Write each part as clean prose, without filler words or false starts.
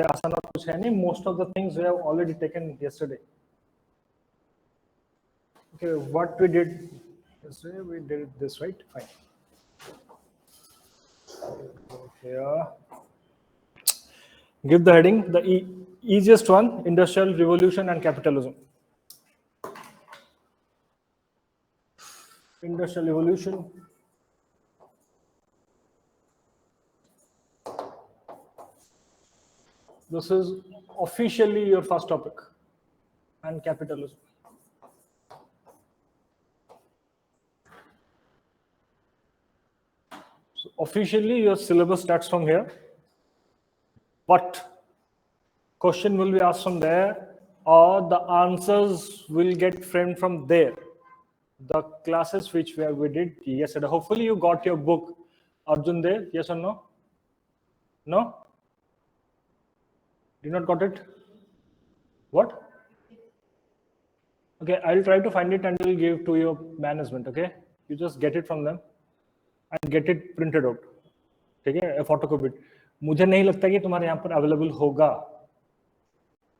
आसान और कुछ है नहीं. Most of the things we have already taken yesterday. Okay, what we did yesterday, we did this, right? Fine. Here, give the heading, the easiest one, Industrial Revolution and Capitalism. Industrial Revolution. This is officially your first topic, and capitalism. So officially your syllabus starts from here, but question will be asked from there, or the answers will get framed from there. The classes which we did yesterday. Hopefully you got your book, Arjun, there. Yes or no? No? Did not got it? What? Okay, I'll try to find it and will give to your management. Okay, you just get it from them and get it printed out. ठीक है, photocopy. मुझे नहीं लगता कि तुम्हारे यहाँ पर available होगा.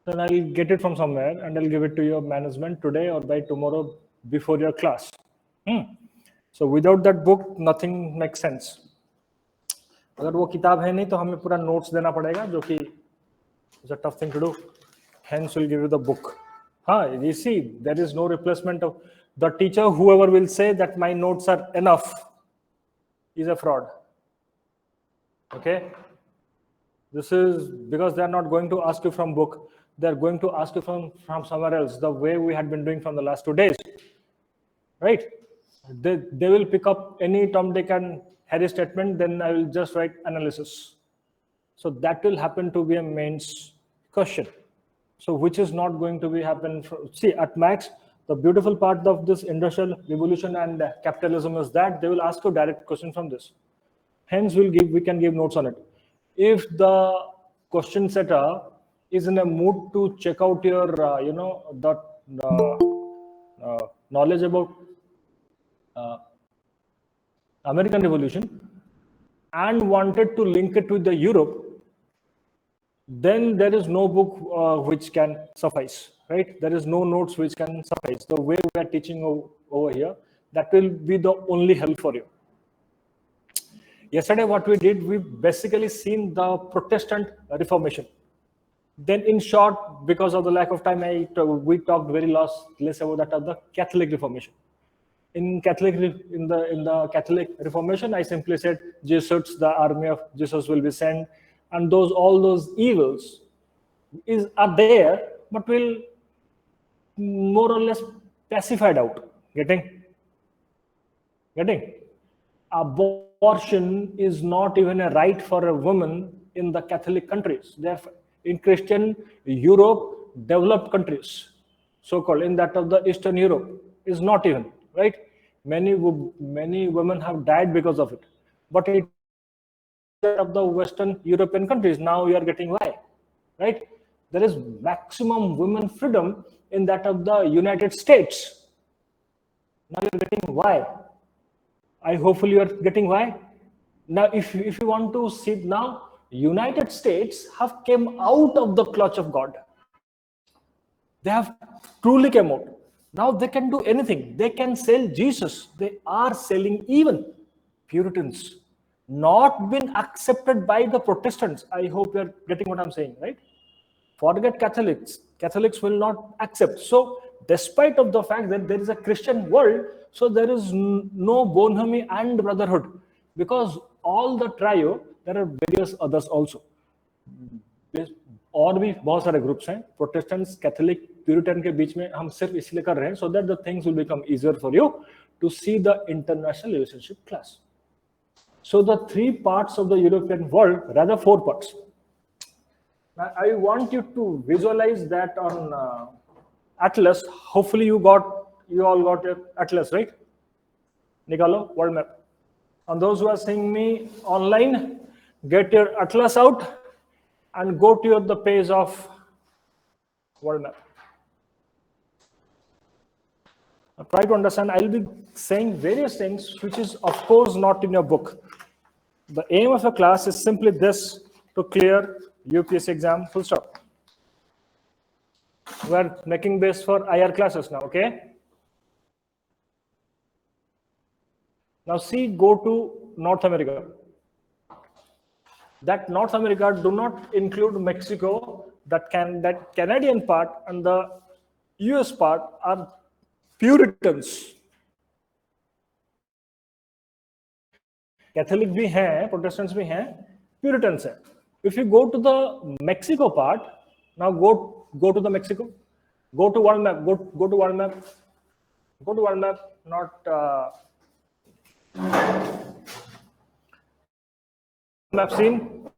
Then I'll get it from somewhere and I'll give it to your management today or by tomorrow before your class. So without that book, nothing makes sense. अगर वो किताब है नहीं तो हमें पूरा notes देना पड़ेगा, जो कि is a tough thing to do. Hence, we'll give you the book. You see, there is no replacement of the teacher. Whoever will say that my notes are enough is a fraud. Okay? This is because they are not going to ask you from book. They are going to ask you from somewhere else, the way we had been doing from the last 2 days. Right? They will pick up any Tom, Dick, and Harry statement, then I will just write analysis. So that will happen to be a mains question. So which is not going to be happen. See, at max, the beautiful part of this industrial revolution and capitalism is that they will ask you direct question from this. Hence, we can give notes on it. If the question setter is in a mood to check out your, knowledge about American Revolution and wanted to link it with the Europe, then there is no book which can suffice, right? There is no notes which can suffice. The way we are teaching over here, that will be the only help for you. Yesterday, what we did, we basically seen the Protestant Reformation. Then in short, because of the lack of time, we talked very less about that of the Catholic Reformation. In the Catholic Reformation, I simply said, Jesuits, the army of Jesus will be sent, and all those evils are there, but will more or less pacified out. Getting? Abortion is not even a right for a woman in the Catholic countries. Therefore, in Christian Europe, developed countries, so-called in that of the Eastern Europe, is not even, right? Many women have died because of it. But it of the Western European countries, now we are getting why, right? There is maximum women freedom in that of the United States. Now you're getting why. Hopefully you are getting why. Now, if you want to see now, United States have came out of the clutch of God. They have truly come out. Now they can do anything. They can sell Jesus. They are selling even Puritans. Not been accepted by the Protestants. I hope you are getting what I'm saying, right? Forget Catholics. Catholics will not accept. So, despite of the fact that there is a Christian world, so there is no bonhomie and brotherhood, because all the trio, there are various others also. और भी बहुत सारे groups हैं, Protestants, Catholic, Puritan के बीच में हम सिर्फ इसलिए कर रहे हैं so that the things will become easier for you to see the international relationship class. So the 3 parts of the European world, rather 4 parts. Now, I want you to visualize that on Atlas. Hopefully you all got your Atlas, right? Nikalo, world map. And those who are seeing me online, get your Atlas out and go to the page of world map. Now, try to understand. I'll be saying various things which is of course not in your book. The aim of a class is simply this, to clear UPSC exam, full stop. We are making base for IR classes now, okay? Now see, go to North America. That North America do not include Mexico. That Canadian part and the US part are Puritans. Catholic भी हैं, Protestants भी हैं, Puritans हैं. If you go to the Mexico part, now go to the Mexico, go to world map, go to world map, go to world map, not map seen.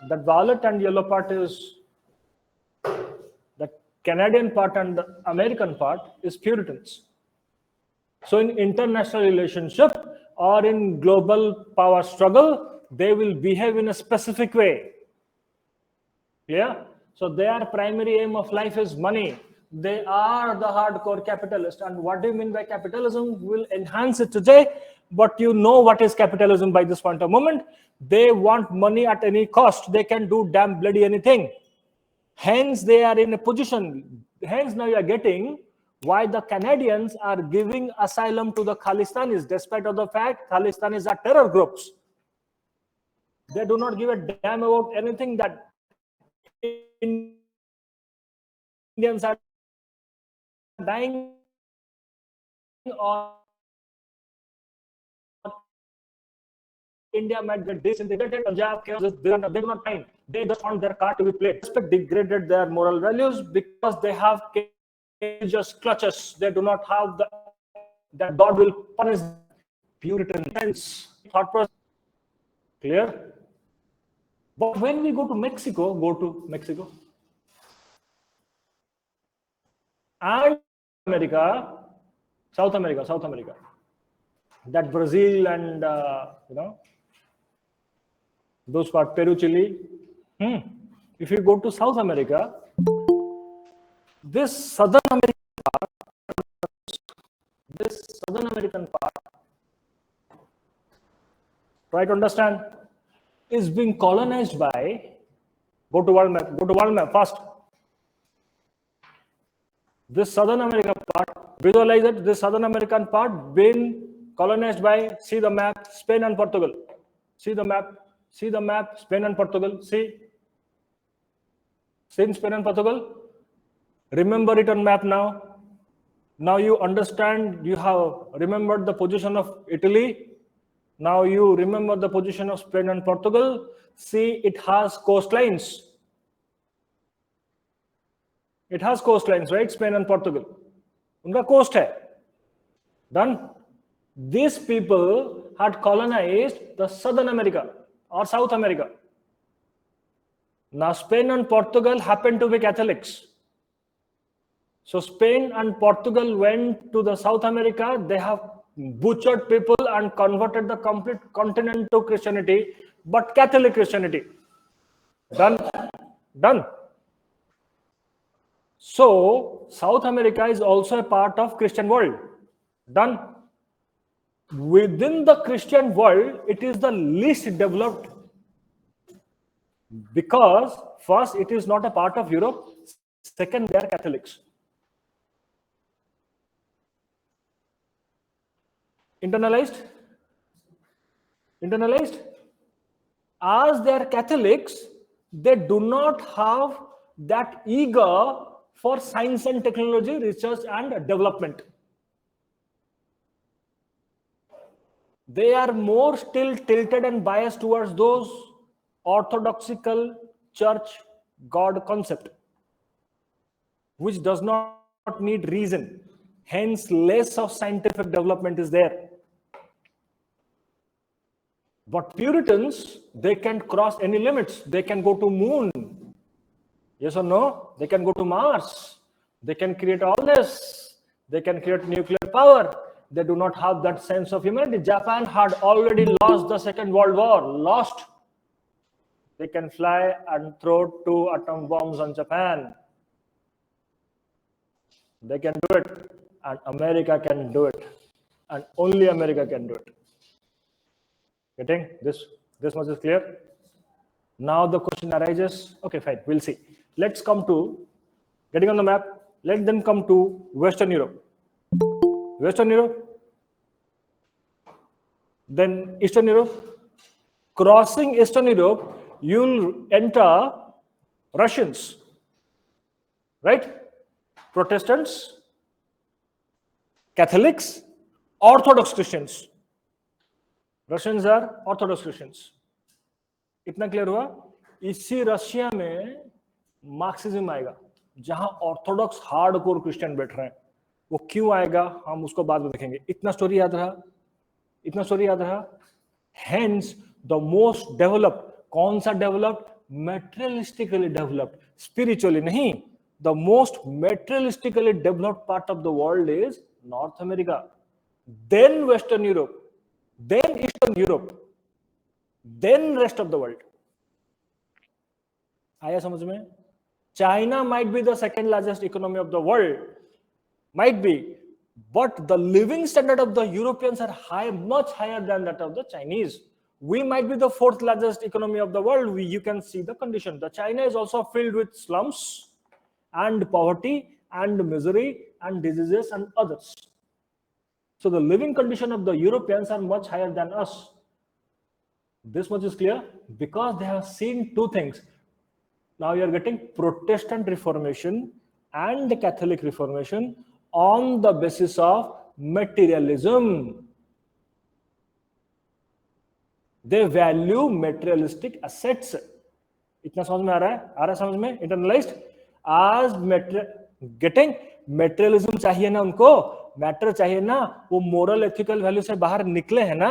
That violet and yellow part is the Canadian part and the American part is Puritans. So in international relationship or in global power struggle, they will behave in a specific way. Yeah. So their primary aim of life is money. They are the hardcore capitalist. And what do you mean by capitalism? We'll enhance it today, but you know what is capitalism by this point of moment. They want money at any cost. They can do damn bloody anything. Hence, they are in a position. Hence, now you are getting why the Canadians are giving asylum to the Khalistanis, despite of the fact Khalistanis are terror groups. They do not give a damn about anything that Indians are dying or India might get disintegrated. Punjab, they do not mind. They just want their card to be played. Degraded their moral values because they have just clutches. They do not have that God will punish Puritan thought process. Clear? But when we go to Mexico, and America, South America, that Brazil and those part, Peru, Chile. If you go to South America, this Southern American part, try to understand, is being colonized by, go to world map first. This Southern American part, visualize it, this Southern American part been colonized by, see the map, Spain and Portugal. See the map, Spain and Portugal, see Spain and Portugal. Remember it on map now. Now you understand, you have remembered the position of Italy. Now you remember the position of Spain and Portugal. See, it has coastlines. It has coastlines, right? Spain and Portugal. Unka coast hai. Done. These people had colonized the Southern America or South America. Now Spain and Portugal happened to be Catholics. So Spain and Portugal went to the South America. They have butchered people and converted the complete continent to Christianity, but Catholic Christianity. Done. So South America is also a part of Christian world. Done. Within the Christian world, it is the least developed because first, it is not a part of Europe. Second, they are Catholics. Internalized. As they are Catholics, they do not have that eager for science and technology, research and development. They are more still tilted and biased towards those orthodoxical church God concept, which does not need reason. Hence, less of scientific development is there. But Puritans, they can't cross any limits. They can go to moon. Yes or no? They can go to Mars. They can create all this. They can create nuclear power. They do not have that sense of humanity. Japan had already lost the Second World War. Lost. They can fly and throw 2 atom bombs on Japan. They can do it. And America can do it. And only America can do it. Getting this much is clear? Now the question arises, okay, fine, we'll see. Let's come to getting on the map. Let them come to Western Europe. Western Europe, then Eastern Europe. Crossing Eastern Europe, you'll enter Russians, right? Protestants, Catholics, Orthodox Christians. Russians are Orthodox Christians. इतना clear हुआ? इसी Russia में Marxism आएगा, जहां Orthodox hardcore Christian बैठ रहे हैं. वो क्यों आएगा हम उसको बाद में देखेंगे. इतना स्टोरी याद रहा? इतना स्टोरी याद रहा? Hence the most developed, कौन सा डेवलप्ड? मेटेरियलिस्टिकली डेवलप्ड, स्पिरिचुअली नहीं. The most materialistically developed part of the world is North America, then Western Europe, then Eastern Europe, then rest of the world. आया समझ में? China might be the second largest economy of the world, might be, but the living standard of the Europeans are high, much higher than that of the Chinese. We might be the fourth largest economy of the world. You can see the condition. The China is also filled with slums and poverty and misery and diseases and others. So the living condition of the Europeans are much higher than us. This much is clear because they have seen two things. Now you are getting Protestant Reformation and the Catholic Reformation on the basis of materialism. They value materialistic assets. इतना समझ में आ रहा है? आ रहा है समझ में? Internalized as getting materialism चाहिए ना उनको, मैटर चाहिए ना, वो मोरल एथिकल वैल्यू से बाहर निकले हैं ना.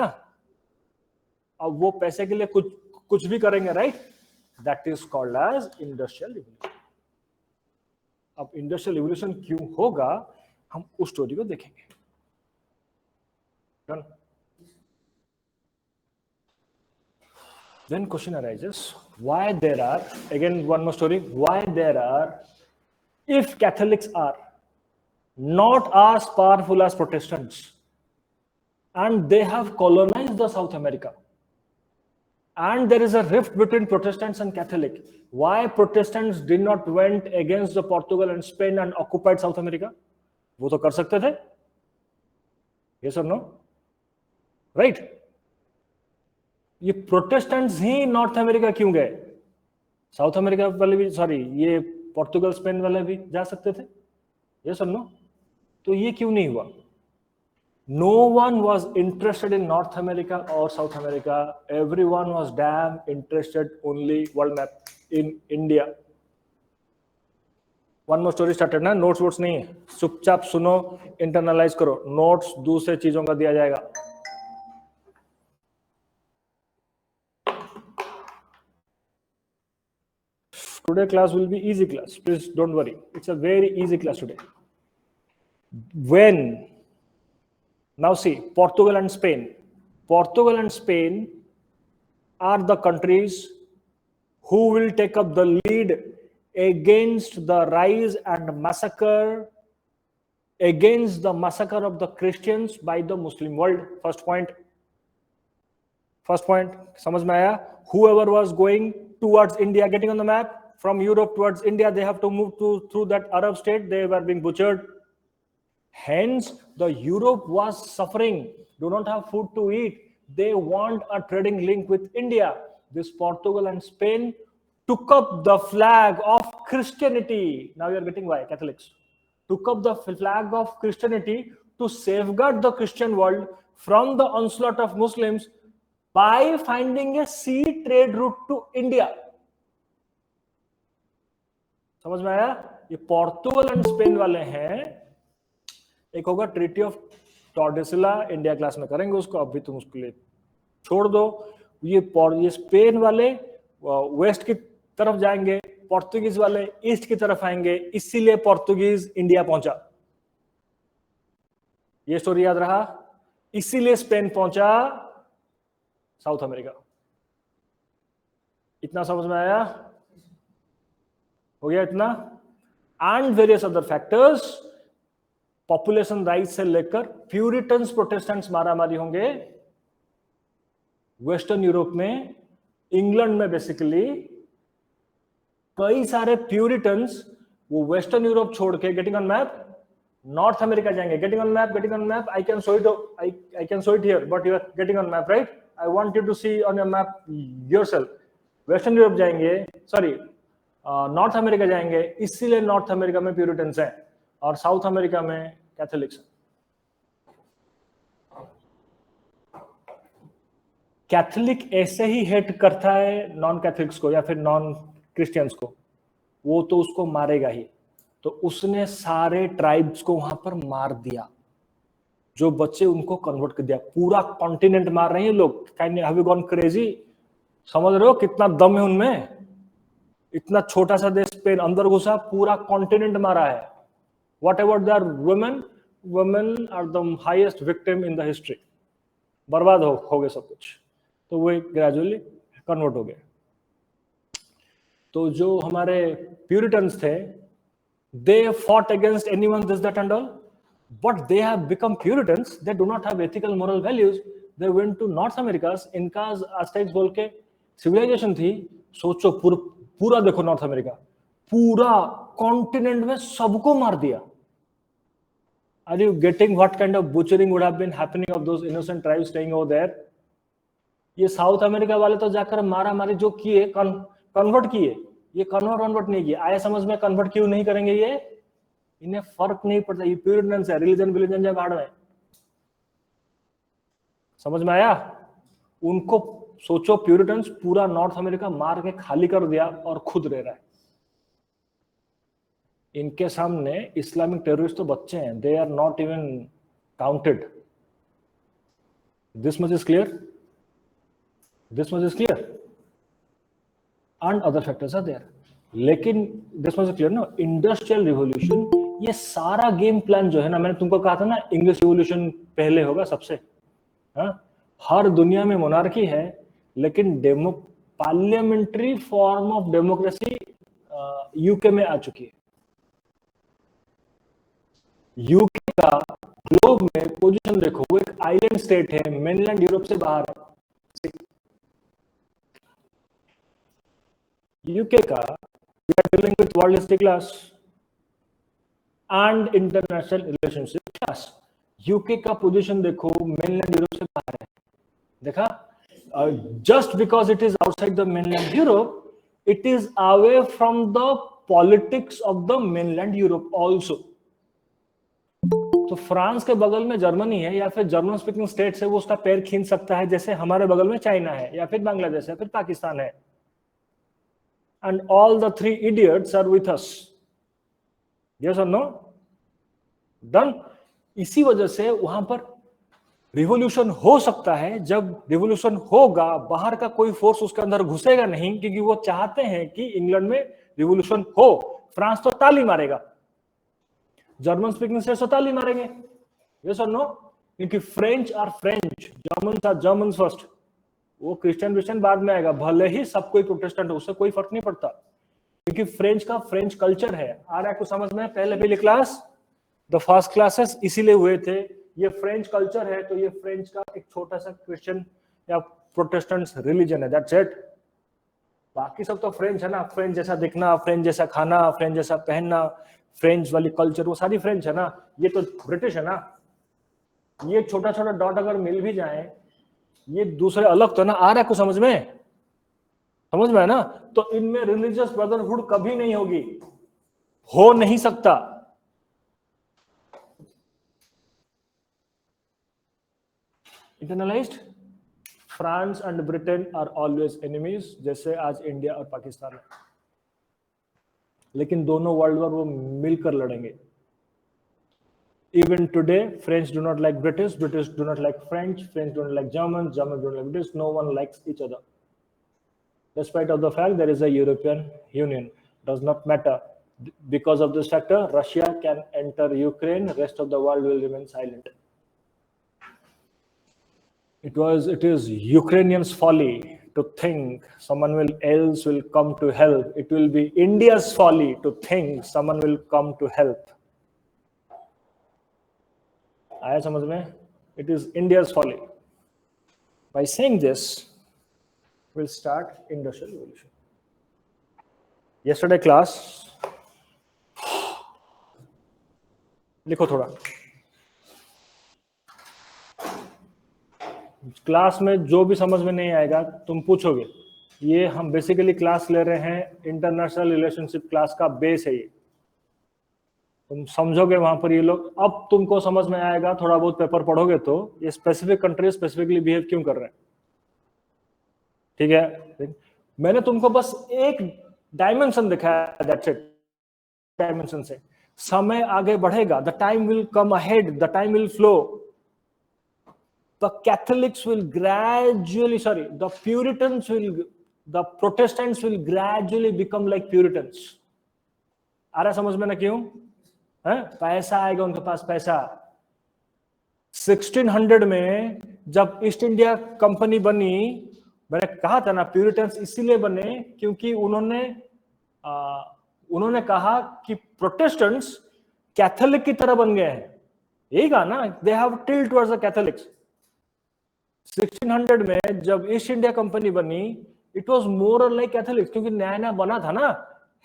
अब वो पैसे के लिए कुछ भी करेंगे, right? That is called as industrial revolution. अब इंडस्ट्रियल रिवॉल्यूशन क्यों होगा हम उस स्टोरी को देखेंगे. Done? Then question arises, why there are, again one more story, why there are, if Catholics are not as powerful as Protestants and they have colonized the South America and there is a rift between Protestants and Catholic, why Protestants did not went against the Portugal and Spain and occupied South America? वो तो कर सकते थे. Yes or no? Right? ये Protestants ही north America क्यों गए? South America वाले भी, सॉरी, ये पोर्तुगल स्पेन वाले भी जा सकते थे. यस और नो? तो ये क्यों नहीं हुआ? No one was interested in North America और South America. Everyone was damn interested only world map in India. One more story started ना. नोट्स वोट्स नहीं है, चुपचाप सुनो, इंटरनलाइज करो. नोट्स दूसरे चीजों का दिया जाएगा. Today class will be easy class. Please don't worry. It's a very easy class today. When, now see, Portugal and Spain. Portugal and Spain are the countries who will take up the lead against the rise and massacre, against the massacre of the Christians by the Muslim world. First point. First point. समझ में आया? Whoever was going towards India, getting on the map, from Europe towards India, they have to move through that Arab state. They were being butchered. Hence, the Europe was suffering. Do not have food to eat. They want a trading link with India. This Portugal and Spain took up the flag of Christianity. Now you are getting why Catholics took up the flag of Christianity to safeguard the Christian world from the onslaught of Muslims by finding a sea trade route to India. समझ में आया? ये Portugal and Spain वाले हैं. एक होगा treaty of टॉर्डेसिला, India class में करेंगे उसको, अभी तुम उसके लिए छोड़ दो. ये स्पेन वाले वेस्ट की तरफ जाएंगे, पोर्तुगीज वाले ईस्ट की तरफ आएंगे, इसीलिए पोर्तुगीज इंडिया पहुंचा. ये स्टोरी याद रहा? इसीलिए स्पेन पहुंचा साउथ अमेरिका. इतना समझ में आया? हो गया इतना? And various other factors, population rise से लेकर प्यूरिटन्स प्रोटेस्टेंट्स मारामारी होंगे वेस्टर्न यूरोप में इंग्लैंड में बेसिकली कई सारे प्यूरिटन्स वो वेस्टर्न यूरोप छोड़ के getting on map North America जाएंगे. Getting on map I can show it here but you are getting on map right. I want you to see on your map yourself. Western Europe जाएंगे, sorry North America जाएंगे, इसीलिए North America में Puritans हैं और South America में Catholics हैं. Catholic ऐसे ही hate करता है नॉन कैथोलिक्स को या फिर नॉन क्रिश्चियंस को, वो तो उसको मारेगा ही. तो उसने सारे ट्राइब्स को वहां पर मार दिया, जो बच्चे उनको कन्वर्ट कर दिया. पूरा कॉन्टिनेंट मार रहे हैं लोग. Have you gone crazy? समझ रहे हो कितना दम है उनमें? इतना छोटा सा देश स्पेन अंदर घुसा, पूरा कॉन्टिनेंट मारा है. Whatever they are women are the highest victim in the history. बर्बाद हो गए सब कुछ. तो वो ग्रेजुअली कन्वर्ट हो गए. तो जो हमारे प्यूरिटन्स थे, they fought against anyone this that and all, but they have become Puritans. They do not have ethical moral values. They went to North Americas. इनका Aztecs बोल के civilization थी. सोचो पूरा देखो नॉर्थ अमेरिका, पूरा कॉन्टिनेंट में सबको मार दिया. Are you getting what kind of butchering would have been happening of those innocent tribes staying over there? ये साउथ अमेरिका वाले तो जाकर मारा मारी जो किए, कन्वर्ट किए. ये कन्वर्ट नहीं किए. आया समझ में कन्वर्ट क्यों नहीं करेंगे? ये इन्हें फर्क नहीं पड़ता. ये प्यूरिटन्स है, रिलीजन जब भाड़ में. समझ में आया? उनको सोचो, प्यूरिटन्स पूरा नॉर्थ अमेरिका मार के खाली कर दिया और खुद रह रहा है. इनके सामने इस्लामिक टेररिस्ट तो बच्चे हैं. They are not even counted. This much is clear. And other factors are there. लेकिन this was clear ना, इंडस्ट्रियल रिवॉल्यूशन, ये सारा गेम प्लान जो है ना, मैंने तुमको कहा था ना इंग्लिश रिवॉल्यूशन पहले होगा सबसे. हाँ, हर दुनिया में मोनार्की है, लेकिन parliamentary form of democracy UK में आ चुकी है. यूके का ग्लोब में पोजीशन देखो, वो एक आइलैंड स्टेट है, मेनलैंड यूरोप से बाहर है. यूके का we are dealing with world history class and international relationship class. UK का पोजीशन देखो, मेनलैंड यूरोप से बाहर है. देखा? Just because it is outside the mainland Europe, it is away from the politics of the mainland Europe also. तो France के बगल में जर्मनी है या फिर जर्मन स्पीकिंग स्टेट से वो उसका पैर खींच सकता है, जैसे हमारे बगल में चाइना है या फिर बांग्लादेश है, फिर पाकिस्तान है. And all the three idiots are with us. Yes or no? Done. इसी वजह से वहां पर रिवॉल्यूशन हो सकता है. जब रिवॉल्यूशन होगा, बाहर का कोई फोर्स उसके अंदर घुसेगा नहीं, क्योंकि वो चाहते हैं कि इंग्लैंड में रिवॉल्यूशन हो. फ्रांस तो ताली मारेगा, जर्मन स्पीकिंग स्टेट्स तो ताली मारेंगे. यस और नो? क्योंकि French are French, German first. वो क्रिश्चियन बाद में आएगा, भले ही सब कोई प्रोटेस्टेंट हो, उससे कोई फर्क नहीं पड़ता, क्योंकि फ्रेंच का फ्रेंच कल्चर है. आ रहा है कुछ समझ में? पहले क्लास, द फर्स्ट क्लासेस इसीलिए हुए थे. ये फ्रेंच कल्चर है, तो ये फ्रेंच का एक छोटा सा क्रिश्चियन या प्रोटेस्टेंट रिलीजन है. That's it. बाकी सब तो फ्रेंच है ना. फ्रेंच जैसा दिखना, फ्रेंच जैसा खाना, फ्रेंच जैसा पहनना, फ्रेंच वाली कल्चर, वो सारी फ्रेंच है ना. ये तो ब्रिटिश है ना. ये छोटा छोटा डॉट अगर मिल भी जाए, ये दूसरे अलग तो ना. आ रहा है कुछ समझ में? समझ में है ना? तो इनमें रिलीजियस ब्रदरहुड कभी नहीं होगी, हो नहीं सकता. Internalized. France and Britain are always enemies, जैसे आज इंडिया और पाकिस्तान है. लेकिन दोनों वर्ल्ड वॉर वो मिलकर लड़ेंगे. Even today, French do not like British do not like French do not like German do not like British. No one likes each other. Despite of the fact there is a European Union, does not matter. Because of this factor, Russia can enter Ukraine. Rest of the world will remain silent. It is Ukrainians' folly to think someone else will come to help. It will be India's folly to think someone will come to help. आया समझ में? It is India's folly. By saying this, we'll start industrial revolution. Yesterday class, लिखो थोड़ा. Class में जो भी समझ में नहीं आएगा तुम पूछोगे. ये हम बेसिकली क्लास ले रहे हैं, इंटरनेशनल रिलेशनशिप क्लास का बेस है ये. तुम समझोगे वहां पर ये लोग, अब तुमको समझ में आएगा, थोड़ा बहुत पेपर पढ़ोगे तो ये स्पेसिफिक कंट्री स्पेसिफिकली बिहेव क्यों कर रहे हैं. ठीक है, मैंने तुमको बस एक डायमेंशन दिखाया, दैट्स इट. डायमेंशन से समय आगे बढ़ेगा, the time will come ahead, the time will flow. The Catholics will gradually, the Puritans will, the Protestants will gradually become like Puritans. आ रहा समझ में ना क्यों? है? पैसा आएगा उनके पास, पैसा. 1600 में जब ईस्ट इंडिया कंपनी बनी, मैंने कहा था ना प्यूरिटन्स इसीलिए बने क्योंकि उन्होंने कहा कि प्रोटेस्टेंट्स कैथोलिक की तरह बन गए हैं. यही कहा ना, they have tilt towards the Catholics. 1600 में जब ईस्ट इंडिया कंपनी बनी, इट वाज मोर और लाइक कैथोलिक्स, क्योंकि नया नया बना था ना.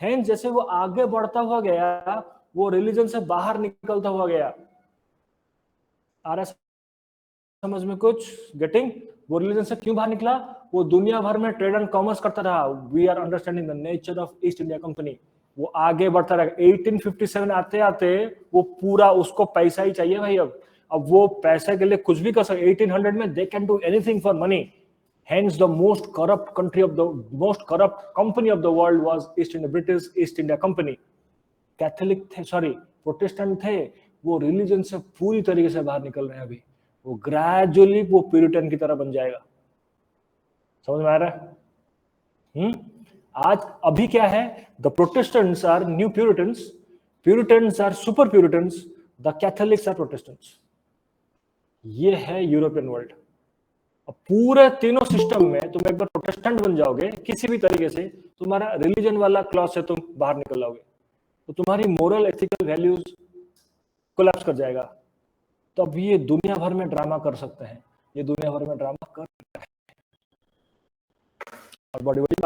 हेंस जैसे वो आगे बढ़ता हुआ गया, वो रिलीजन से बाहर निकलता हुआ गया. आ रहा समझ में कुछ? गेटिंग? वो रिलीजन से क्यों बाहर निकला? वो दुनिया भर में ट्रेड एंड कॉमर्स करता रहा. We are understanding the nature of East India company. वो आगे बढ़ता रहा. 1857 आते आते वो पूरा, उसको पैसा ही चाहिए भाई. अब वो पैसे के लिए कुछ भी कर सकते. 1800 में they can do anything for money. Hence the most corrupt country of the most corrupt company of the world was east India, British east India company. Catholic थे, प्रोटेस्टेंट थे. वो रिलीजन से पूरी तरीके से बाहर निकल रहे हैं अभी. वो ग्रेजुअली वो प्यूरिटन की तरह बन जाएगा. समझ में आ रहा है? आज अभी क्या है? The Protestants are new Puritans, Puritans are super Puritans, the Catholics are Protestants. ये है यूरोपियन वर्ल्ड. अब पूरे तीनों सिस्टम में तुम एक बार प्रोटेस्टेंट बन जाओगे किसी भी तरीके से, तुम्हारा रिलीजन वाला क्लॉज से तुम बाहर निकल जाओगे, तो तुम्हारी मोरल एथिकल वैल्यूज कोलैप्स कर जाएगा. तो अब ये दुनिया भर में ड्रामा कर सकते हैं, ये दुनिया भर में ड्रामा कर सकते हैं. और बड़ी बड़ी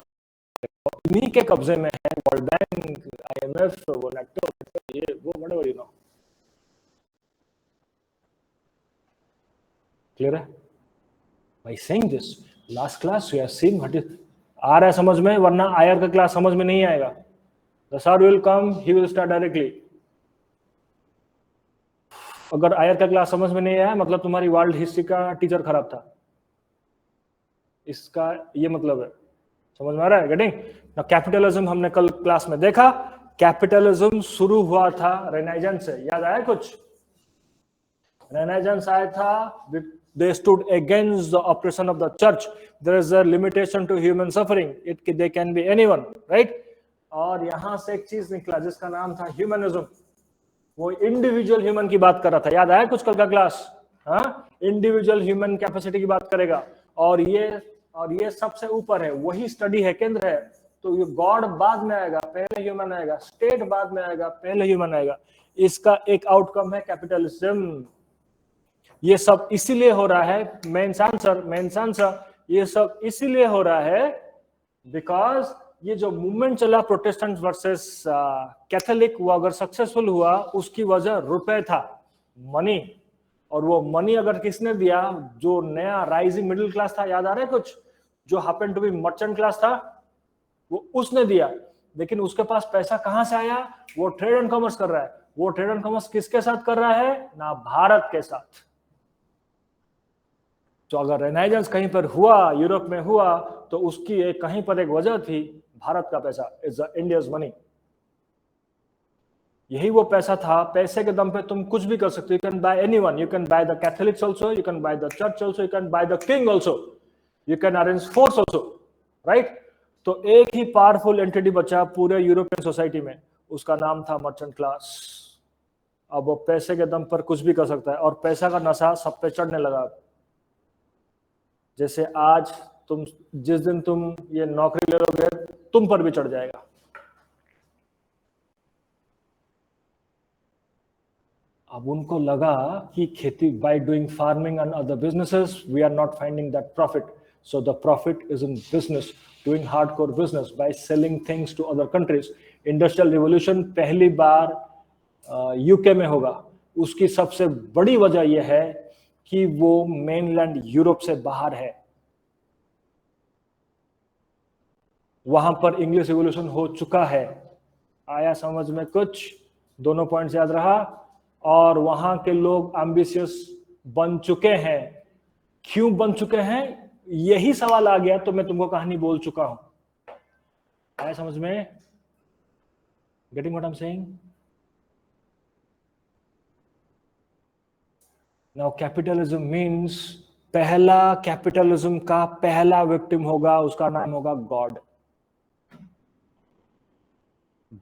इन्हीं के कब्जे में है वर्ल्ड बैंक, IMF, वो नेटो, ये वो बड़े बड़ी नो. क्लियर है? By saying this, last class we have seen what is. आ रहा है समझ में? वरना आयर का क्लास समझ में नहीं आएगा. The sir will come, he will start directly. अगर आयर का क्लास समझ में नहीं आया, मतलब तुम्हारी वर्ल्ड हिस्ट्री का टीचर खराब था, इसका ये मतलब है. समझ में आ रहा है? गेटिंग? ना कैपिटलिज्म हमने कल क्लास में देखा. कैपिटलिज्म शुरू हुआ था रेनेसांस से. याद आया कुछ? रेनेसांस आया था, they stood against the oppression of the church. There is a limitation to human suffering. They can be anyone, right? और यहां से एक चीज निकला जिसका नाम था ह्यूमनिज्म. वो इंडिविजुअल ह्यूमन की बात कर रहा था. याद आया कुछ कल का क्लास? हाँ, इंडिविजुअल ह्यूमन कैपेसिटी की बात करेगा. और ये सबसे ऊपर है, वही स्टडी है, केंद्र है. तो ये गॉड बाद में आएगा, पहले ह्यूमन आएगा. स्टेट बाद में आएगा, पहले ह्यूमन आएगा. इसका एक आउटकम है कैपिटलिज्म. ये सब इसीलिए हो रहा है, मेंस आंसर, ये सब इसीलिए हो रहा है बिकॉज ये जो मूवमेंट चला प्रोटेस्टेंट वर्सेस कैथोलिक, वो अगर सक्सेसफुल हुआ उसकी वजह रुपए था, मनी. और वो मनी अगर किसने दिया? जो नया राइजिंग मिडिल क्लास था. याद आ रहा है कुछ? जो happen to be merchant class था, वो उसने दिया. लेकिन उसके पास पैसा कहां से आया? वो ट्रेड एंड कॉमर्स कर रहा है. वो ट्रेड एंड कॉमर्स किसके साथ कर रहा है? ना भारत के साथ. तो अगर रेनेसांस कहीं पर हुआ, यूरोप में हुआ, तो उसकी एक कहीं पर एक वजह थी, भारत का पैसा. Is India's money. यही वो पैसा था. पैसे के दम पे तुम कुछ भी कर सकते हो. You can buy anyone. You can by the Catholics also, you can by the church also, you can by the king also, you can arrange force also, right? तो एक ही पावरफुल एंटिटी बचा पूरे यूरोपियन सोसाइटी में, उसका नाम था merchant class. अब वो पैसे के दम पर कुछ भी कर सकता है, और पैसा का नशा सब पे चढ़ने लगा. जैसे आज तुम जिस दिन तुम ये नौकरी ले लोगे, तुम पर भी चढ़ जाएगा. अब उनको लगा कि खेती, by doing farming and other businesses, we are not finding that profit. So the profit is in business, doing hardcore business by selling things to other countries. Industrial revolution पहली बार यूके में होगा. उसकी सबसे बड़ी वजह यह है कि वो मेनलैंड यूरोप से बाहर है. वहां पर इंग्लिश रिवॉल्यूशन हो चुका है. आया समझ में कुछ? दोनों पॉइंट्स याद रहा. और वहां के लोग एम्बिशियस बन चुके हैं. क्यों बन चुके हैं, यही सवाल आ गया तो मैं तुमको कहानी बोल चुका हूं. आया समझ में? Getting what I am saying? Now capitalism means पहला कैपिटलिज्म का पहला विक्टिम होगा, उसका नाम होगा गॉड.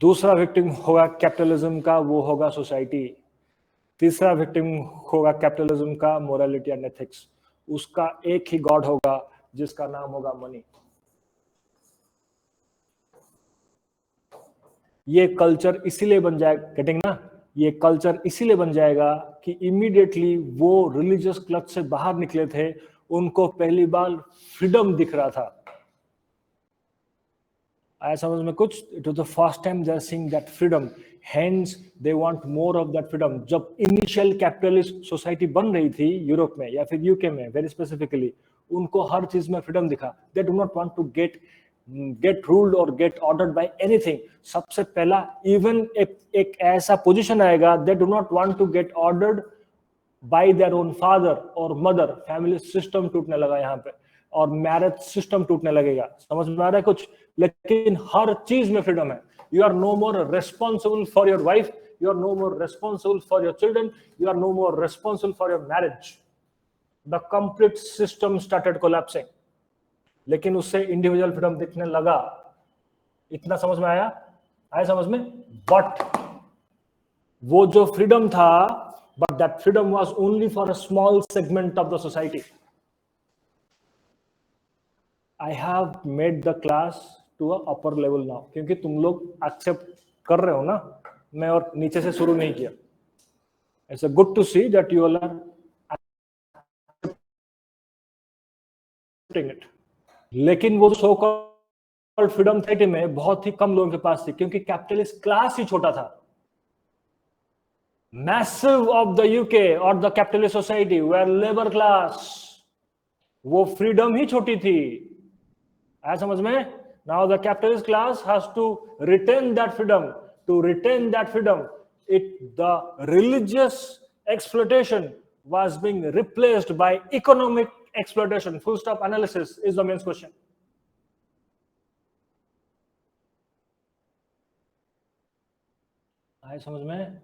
दूसरा विक्टिम होगा कैपिटलिज्म का, वो होगा सोसाइटी. तीसरा विक्टिम होगा कैपिटलिज्म का मोरालिटी एंड एथिक्स. उसका एक ही गॉड होगा जिसका नाम होगा मनी. ये कल्चर इसीलिए बन जाएगा, गेटिंग ना, ये कल्चर इसीलिए बन जाएगा कि इमीडिएटली वो रिलीजियस क्लच से बाहर निकले थे, उनको पहली बार फ्रीडम दिख रहा था. आया समझ में कुछ? It was the first time they are seeing that freedom, hence they want more of that freedom. जब इनिशियल कैपिटलिस्ट सोसाइटी बन रही थी यूरोप में या फिर यूके में वेरी स्पेसिफिकली, उनको हर चीज में फ्रीडम दिखा. They do not want to get ruled और गेट ऑर्डर्ड बाय एनीथिंग. सबसे पहला इवन एक ऐसा पोजीशन आएगा, they do not want to get ordered by their own father और मदर. फैमिली सिस्टम टूटने लगा यहाँ पे, और मैरिज सिस्टम टूटने लगेगा. समझ में आ रहा है कुछ? लेकिन हर चीज में फ्रीडम है. You are no more responsible for your wife, you are no more responsible for your children, you are no more responsible for your marriage. The complete system started collapsing. लेकिन उससे इंडिविजुअल फ्रीडम दिखने लगा. इतना समझ में आया? आया समझ में? बट वो जो फ्रीडम था, but that freedom was only for a small segment of the society. I have made the class to a upper level now, क्योंकि तुम लोग एक्सेप्ट कर रहे हो ना, मैं और नीचे से शुरू नहीं किया. It's a good to see that you all are accepting it. लेकिन वो सो कॉल्ड फ्रीडम सोसाइटी में बहुत ही कम लोगों के पास थी, क्योंकि कैपिटलिस्ट क्लास ही छोटा था. Massive of the UK or the capitalist society were labor class. वो फ्रीडम ही छोटी थी. आया समझ में? Now the capitalist class has to retain that freedom. To retain that freedom, the religious exploitation was being replaced by economic exploitation. Full stop analysis is the main question. आया समझ में?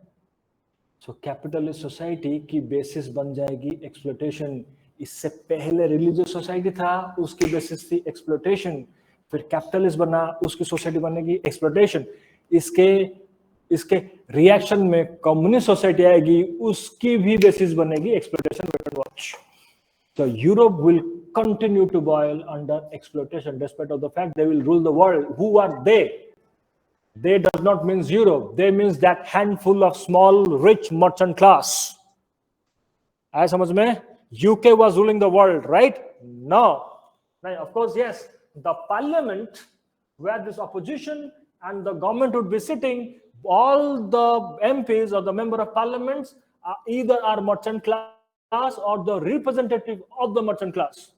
So capitalist society की basis बन जाएगी exploitation. इससे पहले religious society था, उसकी बेसिस थी एक्सप्लोटेशन. फिर कैपिटलिस्ट बना, उसकी सोसाइटी बनेगी एक्सप्लोटेशन. इसके रिएक्शन में कम्युनिस्ट सोसाइटी आएगी, उसकी भी बेसिस बनेगी exploitation. Wait and watch. So Europe will continue to boil under exploitation, despite of the fact they will rule the world. Who are they? They does not means Europe. They means that handful of small rich merchant class. आया समझ में? UK was ruling the world, right? No. Now, of course, yes. The parliament where this opposition and the government would be sitting, all the MPs or the member of parliaments either are merchant class or the representative of the merchant class.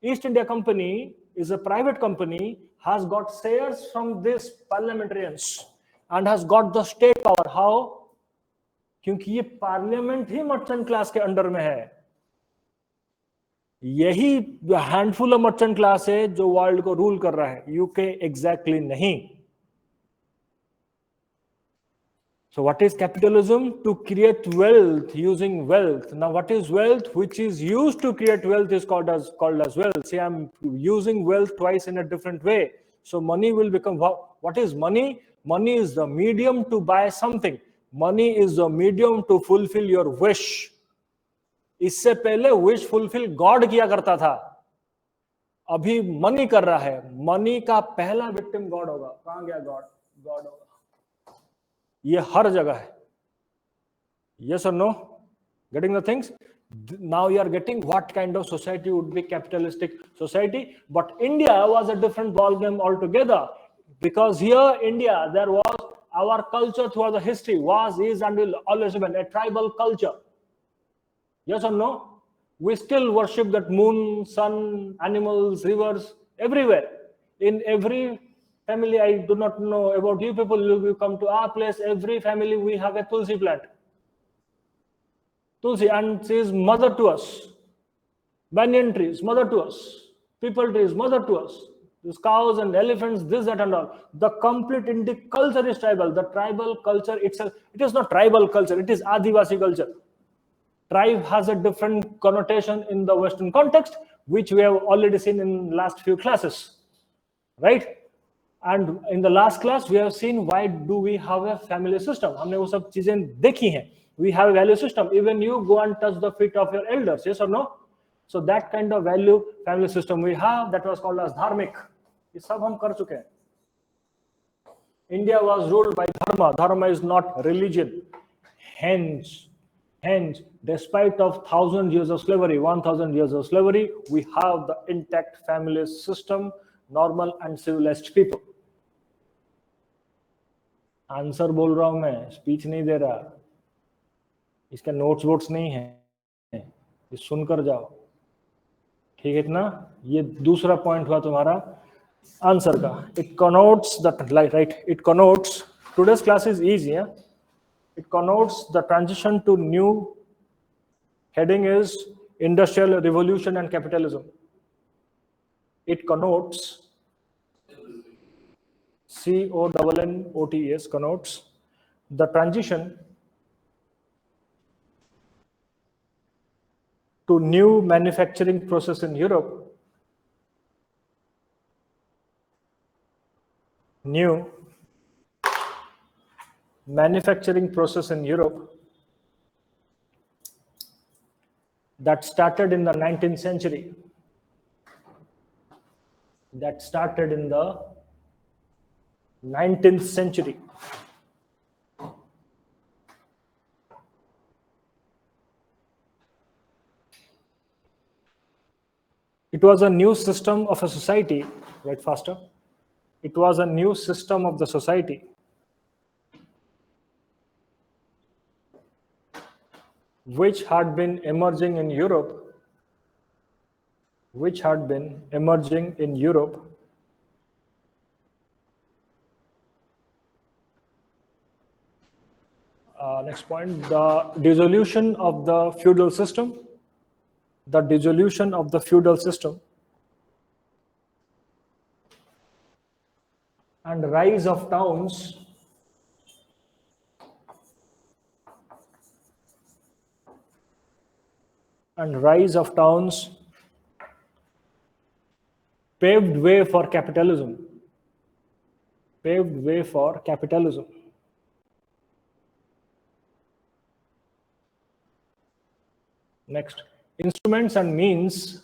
East India Company is a private company, has got shares from these parliamentarians and has got the state power. How? क्योंकि ये parliament ही merchant class के under में है. यही handful of merchant class है जो world को rule कर रहा है. यूके एग्जैक्टली नहीं. So what is capitalism? To create wealth using wealth. Now what is wealth? Which is used to create wealth is called as wealth. See, I'm using wealth twice in a different way. So money will become, what is money? Money is the medium to buy something. Money is the medium to fulfill your wish. इससे पहले wish fulfil God किया करता था, अभी money कर रहा है. Money का पहला विक्टिम गॉड होगा. कहां गया गॉड? गॉड होगा. ये हर जगह है. यस और no? Getting the things? Now you are getting what kind of society would be capitalistic society. But India was a different ballgame altogether, because here India, there was our culture throughout the history was, is, and will always remain a tribal culture. Yes or no? We still worship that moon, sun, animals, rivers, everywhere. In every family, I do not know about you people, you come to our place, every family we have a tulsi plant. Tulsi, and she is mother to us. Banyan trees, mother to us. People trees, mother to us. These cows and elephants, this, that, and all. The complete Indic culture is tribal. The tribal culture itself, it is not tribal culture, it is Adivasi culture. Tribe has a different connotation in the Western context, which we have already seen in last few classes, right? And in the last class, we have seen why do we have a family system. हमने वो सब चीजें देखी हैं. We have a value system. Even you go and touch the feet of your elders, yes or no? So that kind of value family system we have, that was called as dharmic. ये सब हम कर चुके हैं. India was ruled by dharma. Dharma is not religion. Hence, despite of 1,000 years of slavery, 1,000 years of slavery, we have the intact family system, normal and civilized people. Answer बोल रहा हूं मैं, स्पीच नहीं दे रहा. इसका नोट्स वोट्स नहीं है, ये सुनकर जाओ. ठीक है ना? ये दूसरा पॉइंट हुआ तुम्हारा आंसर का. It connotes the right. It connotes, today's class is easy. Yeah? It connotes the transition to new. Heading is Industrial Revolution and Capitalism. It connotes, CONNOTES, connotes the transition to new manufacturing process in Europe. New manufacturing process in Europe that started in the 19th century. That started in the 19th century. It was a new system of a society, right faster. It was a new system of the society which had been emerging in Europe, next point, the dissolution of the feudal system. The dissolution of the feudal system and rise of towns paved way for capitalism. Next, instruments and means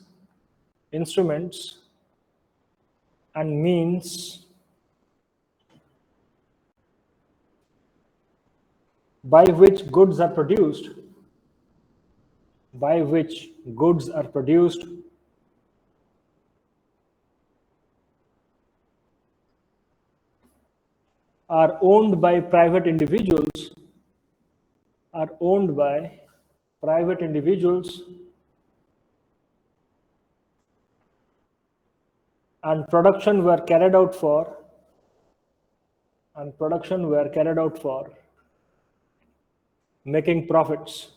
by which goods are produced, are owned by private individuals, and production were carried out for making profits.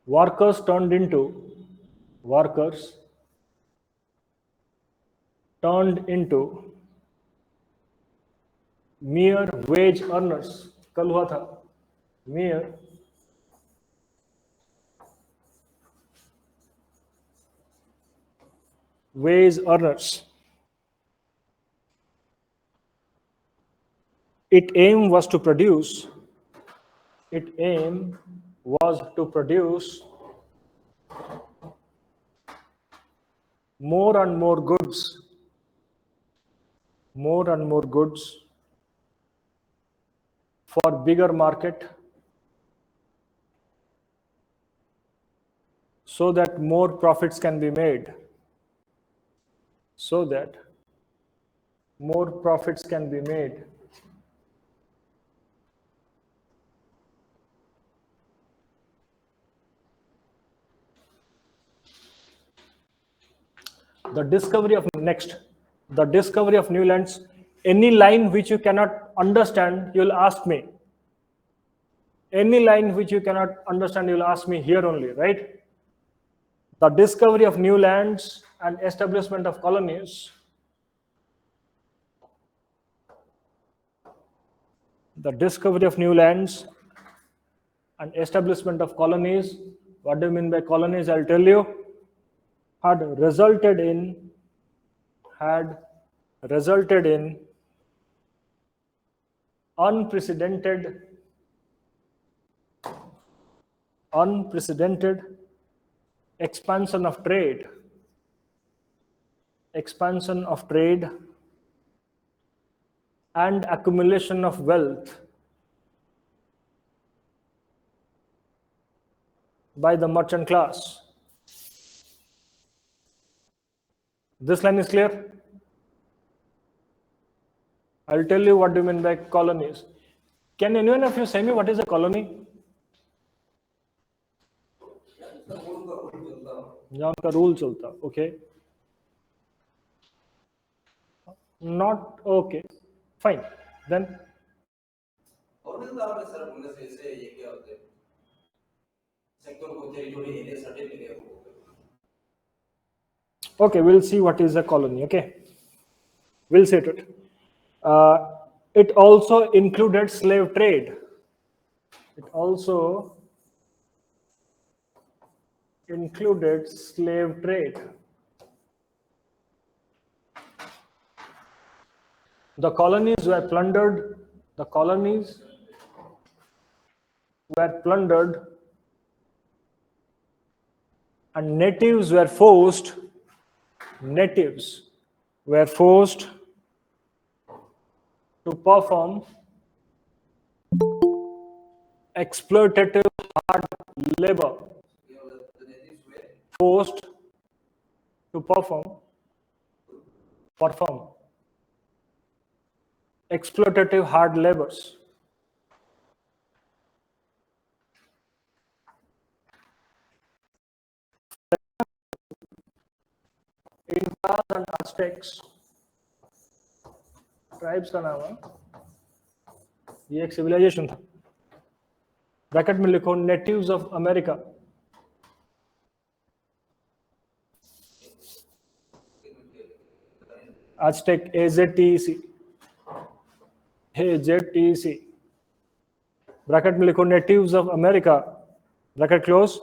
Workers turned into mere wage earners. कल हुआ था, mere wage earners. Its aim was to produce more and more goods for bigger market so that more profits can be made. So that more profits can be made. The discovery of new lands. Any line which you cannot understand, you'll ask me. Any line which you cannot understand, you'll ask me here only, right? The discovery of new lands and establishment of colonies. The discovery of new lands and establishment of colonies. What do you mean by colonies? I'll tell you. Had resulted in unprecedented expansion of trade and accumulation of wealth by the merchant class. This line is clear? I'll tell you what do you mean by colonies. Can anyone of you say me what is a colony? जहाँ उनका rule चलता, okay? Not okay. Fine. Then. Okay, we'll see what is a colony. Okay, we'll see it. It also included slave trade. It also included slave trade. The colonies were plundered. The colonies were plundered, and natives were forced. Natives were forced to perform exploitative hard labor. Forced to perform exploitative hard labors. Incas and Aztecs tribes का नाम है, ये एक civilisation था. Bracket में लिखो natives of America. Aztec, AZTEC. Bracket में लिखो natives of America, bracket close.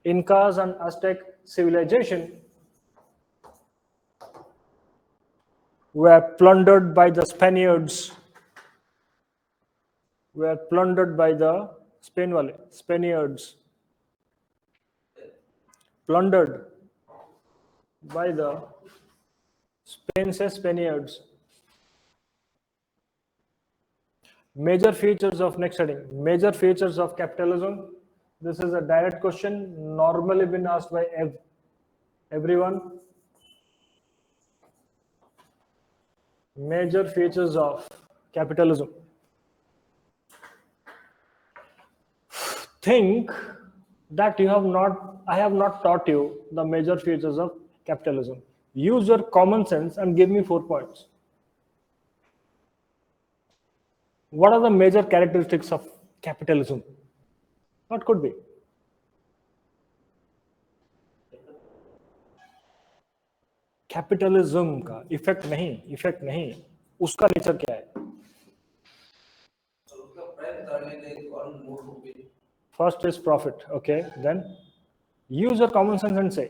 Incas and Aztec civilization were plundered by the Spaniards. Plundered by the Spaniards. Major features of next heading. Major features of capitalism. This is a direct question, normally been asked by everyone. Major features of capitalism. Think that I have not taught you the major features of capitalism. Use your common sense and give me 4 points. What are the major characteristics of capitalism? What could be? Capitalism का effect नहीं, उसका nature क्या है? First is profit. Okay, then use your common sense and say.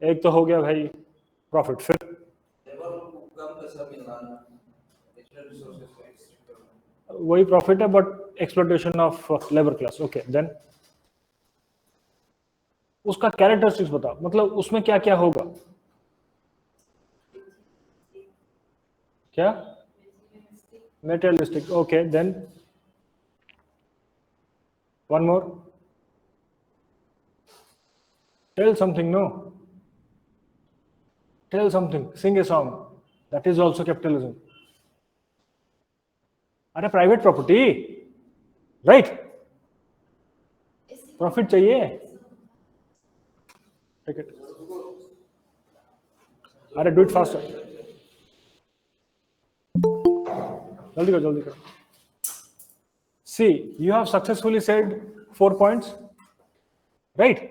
एक तो हो गया भाई प्रॉफिट, फिर वही प्रॉफिट है but exploitation of labour class. Okay, then उसका कैरेक्टरिस्टिक्स बताओ, मतलब उसमें क्या क्या होगा? क्या materialistic. Okay, then one more. Tell something. No, tell something. Sing a song. That is also capitalism. अरे प्राइवेट प्रॉपर्टी, राइट? प्रॉफिट चाहिए, टेक इट. अरे डू इट फास्ट, जल्दी करो, जल्दी करो. See, you have successfully said 4 points, right?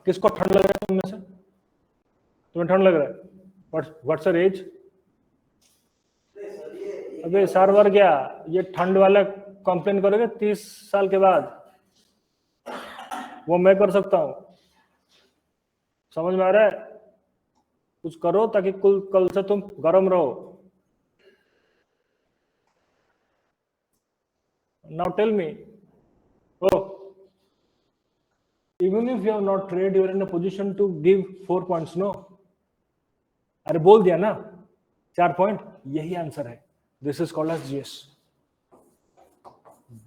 किसको ठंड लग रहा है उनमें से? तुम्हें ठंड लग रहा है? What's your age? अबे सर्वर क्या, ये ठंड वाला कंप्लेन करोगे 30 साल के बाद? वो मैं कर सकता हूं. समझ में आ रहा है? कुछ करो ताकि कल से तुम गर्म रहो. Now tell me, even if you have not trade, you are in a position to give 4 points. No, अरे बोल दिया ना 4 point, यही आंसर है. This is called as GS.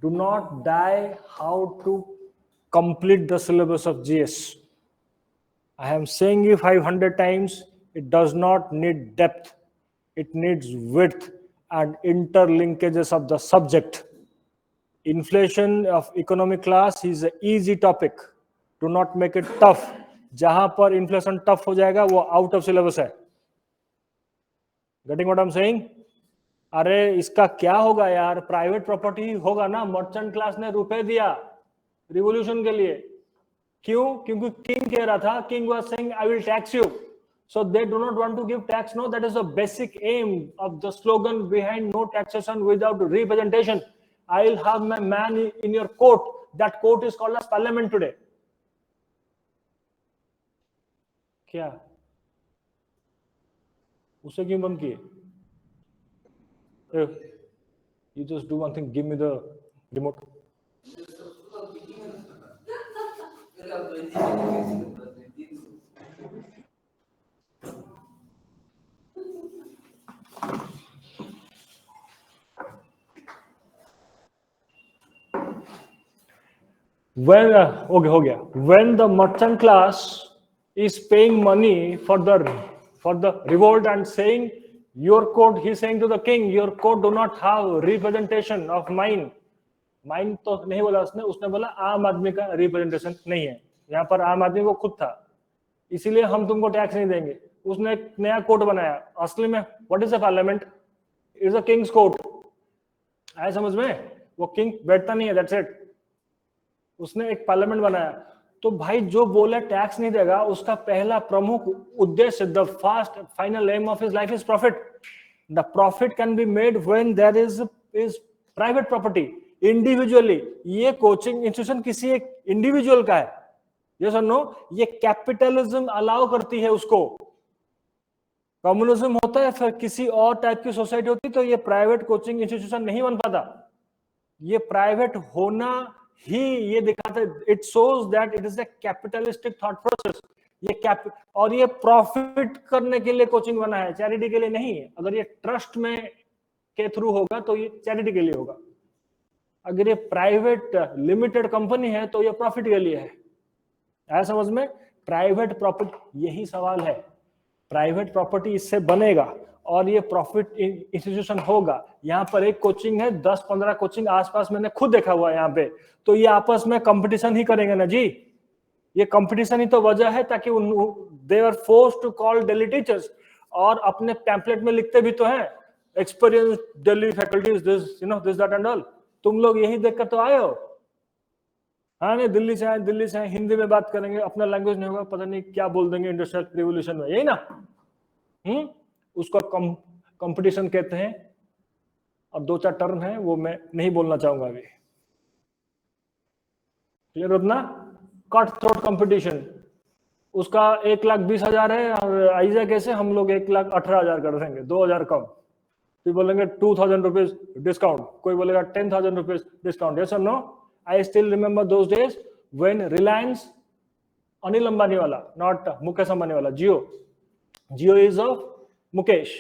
Do not die how to complete the syllabus of GS. I am saying you 500 times, it does not need depth, it needs width and interlinkages of the subject. Inflation of economic class is an easy topic. Do not make it tough. जहां पर inflation tough हो जाएगा वो out of syllabus है. Getting what I'm saying? अरे इसका क्या होगा यार, प्राइवेट प्रॉपर्टी होगा ना. मर्चेंट क्लास ने रुपए दिया रिवॉल्यूशन के लिए. क्यों? क्योंकि किंग कह रहा था, king was saying I will tax you, so they do not want to give tax. No, that is the basic aim of the slogan behind no taxation without representation. I will have my man in your court. That court is called as parliament today. क्या उसे क्यों बंद किए? You just do one thing, give me the remote. When okay, हो गया. When the merchant class is paying money for the revolt and saying your court, he is saying to the king, your court do not have representation of mine. Mine तो नहीं बोला उसने बोला आम आदमी का रिप्रेजेंटेशन नहीं है. यहाँ पर आम आदमी वो खुद था, इसीलिए हम तुमको टैक्स नहीं देंगे. उसने एक नया कोर्ट बनाया. असली में what is a parliament? Is a Kings court. आया समझ में? वो किंग बैठता नहीं है, दैट्स इट. उसने एक पार्लियामेंट बनाया. तो भाई जो बोले टैक्स नहीं देगा, उसका पहला प्रमुख उद्देश्य, the first final aim of his life is profit. The profit can be made when there is private property individually. ये कोचिंग इंस्टीट्यूशन किसी एक इंडिविजुअल का है, यस और नो? ये कैपिटलिज्म अलाउ करती है उसको. कम्युनिज्म होता है, फिर किसी और टाइप की सोसाइटी होती तो ये प्राइवेट कोचिंग इंस्टीट्यूशन नहीं बन पाता. ये प्राइवेट होना ही ये दिखाता है, it shows that it is a capitalistic thought process. ये और ये प्रॉफिट करने के लिए कोचिंग बना है, चैरिटी के लिए नहीं है. अगर ये ट्रस्ट में के थ्रू होगा तो ये चैरिटी के लिए होगा. अगर ये प्राइवेट लिमिटेड कंपनी है तो ये प्रॉफिट के लिए है. आया समझ में? प्राइवेट प्रॉपर्टी, यही सवाल है. प्राइवेट प्रॉपर्टी इससे बनेगा और ये प्रॉफिट इंस्टीट्यूशन होगा. यहाँ पर एक कोचिंग है, 10-15 कोचिंग आसपास मैंने खुद देखा हुआ है यहाँ पे. तो ये आपस में कंपटीशन ही करेंगे ना जी. ये कंपटीशन ही तो वजह है ताकि they are forced to call Delhi teachers. और अपने पैम्पलेट में लिखते भी तो हैं, experience Delhi faculties, this you know this that and all. तुम लोग यही देखकर तो आए हो. हाँ नहीं, दिल्ली से आए, हिंदी में बात करेंगे, अपना लैंग्वेज नहीं होगा, पता नहीं क्या बोल देंगे इंडस्ट्रियल रिवोल्यूशन में, यही ना? उसको कंपटीशन कहते हैं. और 2-4 टर्म है वो मैं नहीं बोलना चाहूंगा अभी. क्लियर होना? कट थ्रोट कंपटीशन, उसका 1,20,000 है और आइजा कैसे हम लोग 1,18,000 कर देंगे, 2,000 कम. कोई बोलेंगे 2,000 रुपीज डिस्काउंट, कोई बोलेगा 10,000 रुपीज डिस्काउंट. यस और no? I still remember those days when Reliance Anil Ambani wala, not Mukesh Ambani wala. Jio is of Mukesh.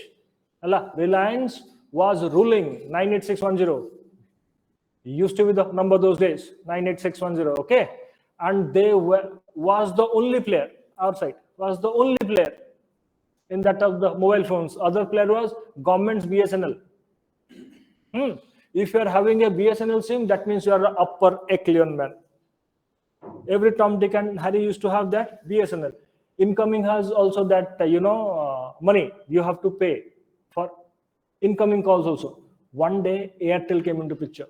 Reliance was ruling 98610. Used to be the number those days, 98610. Okay, and they was the only player outside. Was the only player in that of the mobile phones. Other player was government's BSNL. If you are having a BSNL SIM, that means you are an upper echelon man. Every Tom, Dick and Harry used to have that BSNL. Incoming has also that, money you have to pay for incoming calls also. One day, Airtel came into picture.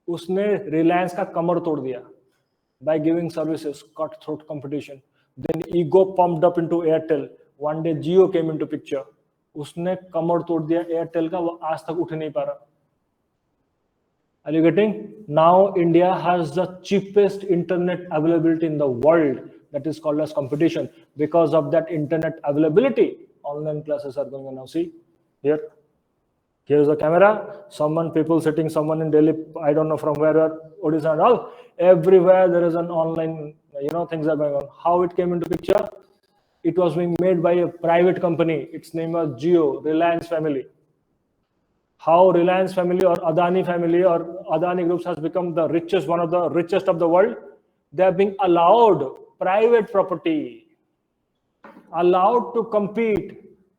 उसने Reliance का कमर तोड़ दिया by giving services, cutthroat competition. Then ego pumped up into Airtel. One day Jio came into picture. उसने कमर तोड़ दिया Airtel का, वो आज तक उठ नहीं पा रहा. Are you getting? Now India has the cheapest internet availability in the world. That is called as competition. Because of that internet availability, online classes are going on now. See here. Here's the camera. People sitting, someone in Delhi, I don't know from where, Odisha and all. Everywhere there is an online, things are going on. How it came into picture? It was being made by a private company. Its name was Jio, Reliance family. How Reliance family or Adani family or Adani groups has become the richest, one of the richest of the world. They are being allowed private property, allowed to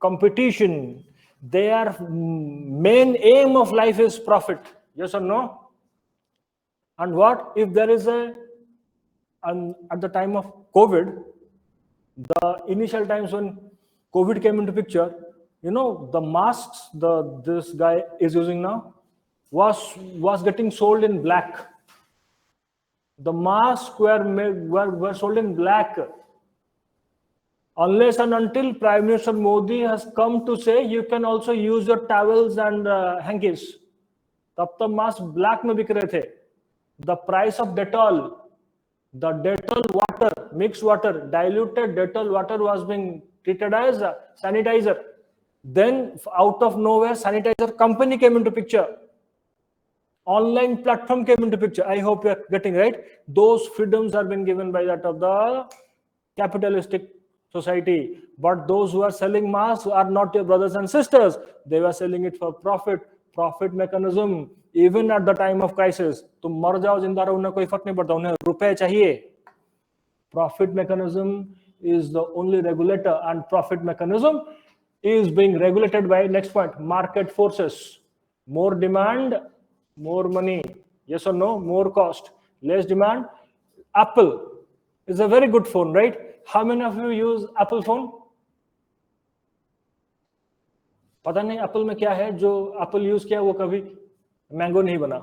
competition. Their main aim of life is profit. Yes or no? And what if there is at the time of COVID, the initial times when COVID came into picture, the masks this guy is using now was getting sold in black. The masks were sold in black. Unless and until Prime Minister Modi has come to say you can also use your towels and hankies. तब तक mask black में बिक रहे थे. The price of Dettol, the Dettol water, mixed water, diluted Dettol water was being treated as a sanitizer. Then out of nowhere, sanitizer company came into picture. Online platform came into picture. I hope you are getting right. Those freedoms are being given by that of the capitalistic society. But those who are selling masks are not your brothers and sisters. They were selling it for profit. Profit mechanism. Even at the time of crisis, तुम मर जाओ जिंदा रहो उन्हें कोई फर्क नहीं पड़ता, उन्हें रुपए चाहिए. Profit mechanism is the only regulator, and profit mechanism is being regulated by, next point, market forces. More demand, more money. Yes or no? More cost, less demand. Apple is a very good phone, right? How many of you use Apple phone? पता नहीं Apple में क्या है, जो Apple use किया वो कभी mango नहीं बना,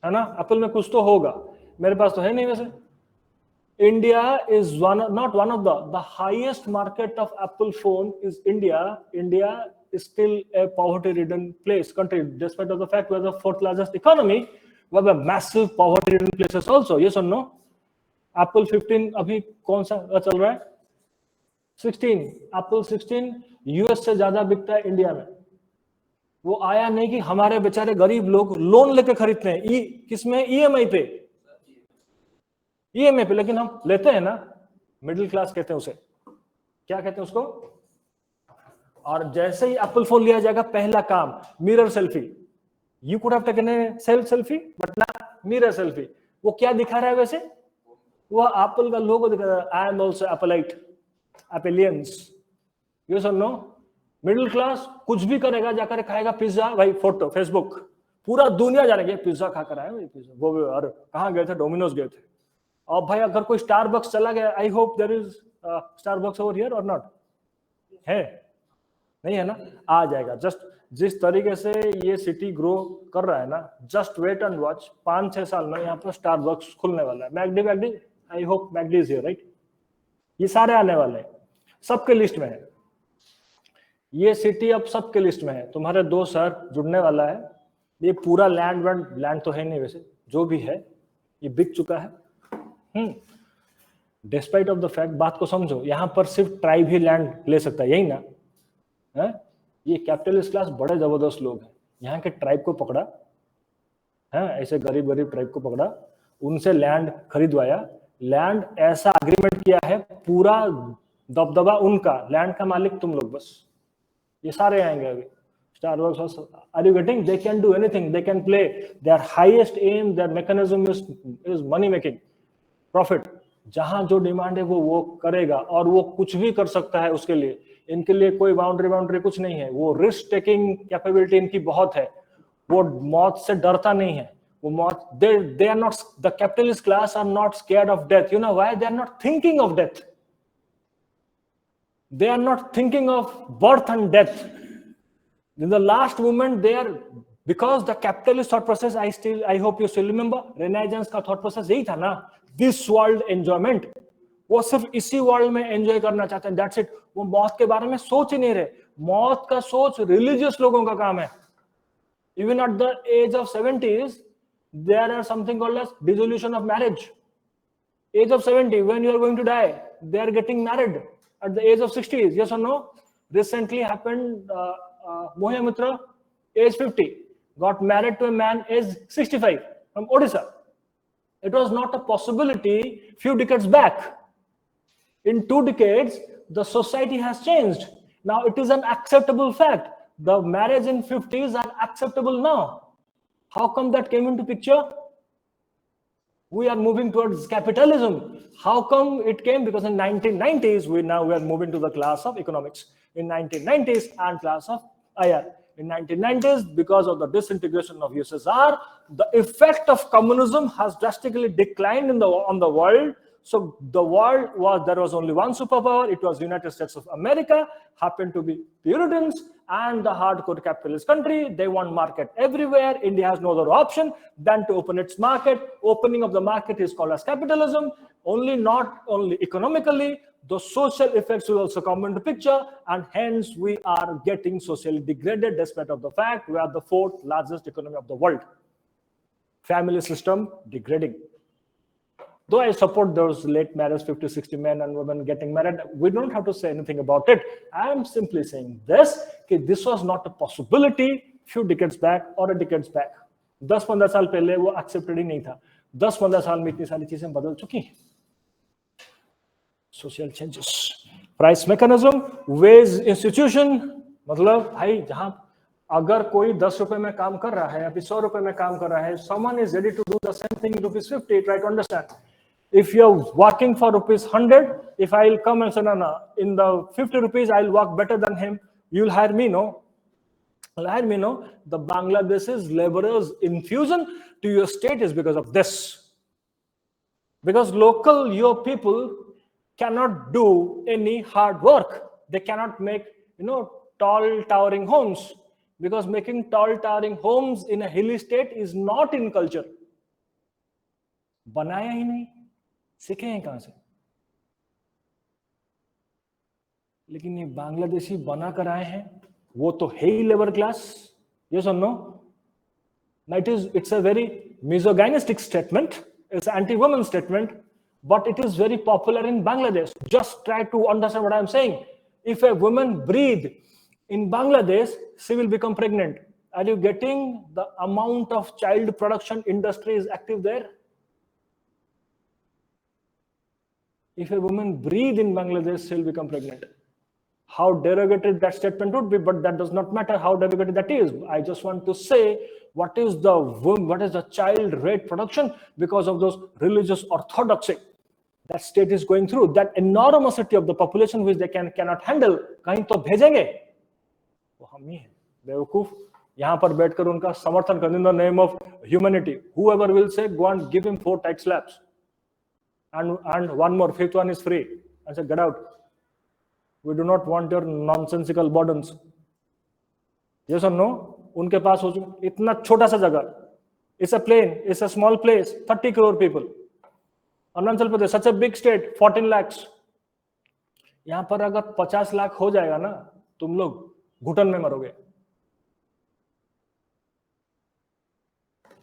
है ना? एप्पल में कुछ तो होगा, मेरे पास तो है नहीं वैसे. India is not one of the highest market of Apple phone is India. India is still a poverty-ridden country, despite of the fact we are the 4th largest economy. We have a massive poverty-ridden places also. Yes or no? Apple 15 अभी कौन सा चल रहा है? 16. Apple 16 US से ज्यादा बिकता है इंडिया में. वो आया नहीं कि हमारे बेचारे गरीब लोग लोन लेके खरीदते हैं. किसमें? EMI पे. EMI पे, लेकिन हम लेते हैं ना. मिडिल क्लास कहते हैं उसे, क्या कहते हैं उसको? और जैसे ही एप्पल फोन लिया जाएगा, पहला काम mirror selfie. You could have taken a self selfie, but ना मिरर सेल्फी. वो क्या दिखा रहा है वैसे? वो एप्पल का लोगो दिखा रहा है. आई एम आल्सो एप्पलाइट, एप्पलियंस. यस और नो? मिडिल क्लास कुछ भी करेगा, जाकर खाएगा पिज्जा, भाई फोटो फेसबुक, पूरा दुनिया जानेगी पिज्जा खाकर आया भाई. पिज्जा वो और कहाँ गए थे? डोमिनोज गए थे. और भाई अगर कोई स्टारबक्स चला गया, I hope there is Starbucks over here और नॉट है? नहीं है ना? आ जाएगा. जस्ट जिस तरीके से ये सिटी ग्रो कर रहा है ना, जस्ट वेट एंड वॉच. 5-6 साल में यहाँ पर स्टारबक्स खुलने वाला है. McD, I hope McD is here, right? ये सारे आने वाले हैं, सबके लिस्ट में है. ये सिटी अब सबके लिस्ट में है. तुम्हारे 2 शहर जुड़ने वाला है. ये पूरा लैंड तो है नहीं वैसे, जो भी है ये बिक चुका है. डिस्पाइट ऑफ द फैक्ट, बात को समझो, यहाँ पर सिर्फ ट्राइब ही लैंड ले सकता है, यही ना है? ये कैपिटलिस्ट क्लास बड़े जबरदस्त लोग हैं. यहाँ के ट्राइब को पकड़ा है, ऐसे गरीब ट्राइब को पकड़ा, उनसे लैंड खरीदवाया, लैंड ऐसा एग्रीमेंट किया है, पूरा दबदबा उनका, लैंड का मालिक तुम लोग बस। ये सारे आएंगे अभी Starbucks, are you getting? They can do anything, they can play. Their highest aim, their mechanism is money making, profit. जहां जो डिमांड है वो करेगा, और वो कुछ भी कर सकता है उसके लिए। इनके लिए कोई बाउंड्री कुछ नहीं है। वो रिस्क टेकिंग कैपेबिलिटी इनकी बहुत है। वो मौत से डरता नहीं है। वो मौत, they are not, the capitalist class are not scared of death. You know why? They are not thinking of death. They are not thinking of birth and death. In the last moment, they are, because the capitalist thought process, I hope you still remember, Renaissance का thought process यही था ना, this world enjoyment. वो सिर्फ इसी world में enjoy करना चाहते हैं, that's it. वो मौत के बारे में सोच ही नहीं रहे। मौत का सोच रिलीजियस लोगों का काम है। Even at the age of 70s, there are something called as dissolution of marriage. Age of 70, when you are going to die, they are getting married at the age of 60s. Yes or no? Recently happened, Mohya Mitra, age 50, got married to a man age 65 from Odisha. It was not a possibility few decades back. In 2 decades, the society has changed. Now it is an acceptable fact. The marriage in 50s are acceptable now. How come that came into picture? We are moving towards capitalism. How come it came? Because in 1990s, we are moving to the class of economics. In 1990s, and class of IR. In 1990s, because of the disintegration of USSR, the effect of communism has drastically declined on the world. So the world there was only one superpower. It was United States of America, happened to be Puritans and the hardcore capitalist country. They want market everywhere. India has no other option than to open its market. Opening of the market is called as capitalism. Not only economically, the social effects will also come into picture, and hence we are getting socially degraded despite of the fact we are the 4th largest economy of the world. Family system degrading. Though I support those late marriage, 50, 60 men and women getting married, we don't have to say anything about it. I am simply saying this, that this was not a possibility few decades back or a decades back. 10-15 साल पहले वो accepted ही नहीं था. 10-15 साल में इतनी सारी चीजें बदल चुकी हैं. Social changes. Price mechanism, wage institution, मतलब भाई जहां अगर कोई 10 रुपए में काम कर रहा है, अभी 100 रुपए में काम कर रहा है, someone is ready to do the same thing in ₹50, try to understand. If you're working for ₹100, if I'll come and say, no, in the 50 rupees, I'll work better than him, you'll hire me, no? You'll hire me, no? The Bangladesh's laborers' infusion to your state is because of this. Because your people cannot do any hard work. They cannot make, tall, towering homes. Because making tall, towering homes in a hilly state is not in culture. बनाया ही नहीं, सीखे हैं कहां से? लेकिन ये बांग्लादेशी बना कर आए हैं, वो तो है ही labour class. Yes or no? Now it's a very misogynistic statement. It's an anti-woman statement, but it is very popular in Bangladesh. Just try to understand what I'm saying. If a woman breathes in Bangladesh, she will become pregnant. Are you getting the amount of child production industry is active there? If a woman breathes in Bangladesh, she will become pregnant. How derogated that statement would be, but that does not matter how derogated that is. I just want to say what is the child rate production because of those religious orthodoxy that state is going through. That enormosity of the population which they cannot handle, कहीं तो भेजेंगे. वो हम ही हैं बेवकूफ, यहाँ पर बैठकर उनका समर्थन करने in the name of humanity. Whoever will say, go and give him 4 tight slaps. And one more, 5th one is free. I said, get out. We do not want your nonsensical burdens. Yes or no? उनके पास हो चुका इतना छोटा सा जगह. It's a plain, it's a small place, 30 crore people. Arunachal Pradesh, such a big state, 14 lakhs. यहाँ पर अगर 50 लाख हो जाएगा ना, तुम लोग घुटन में मरोगे.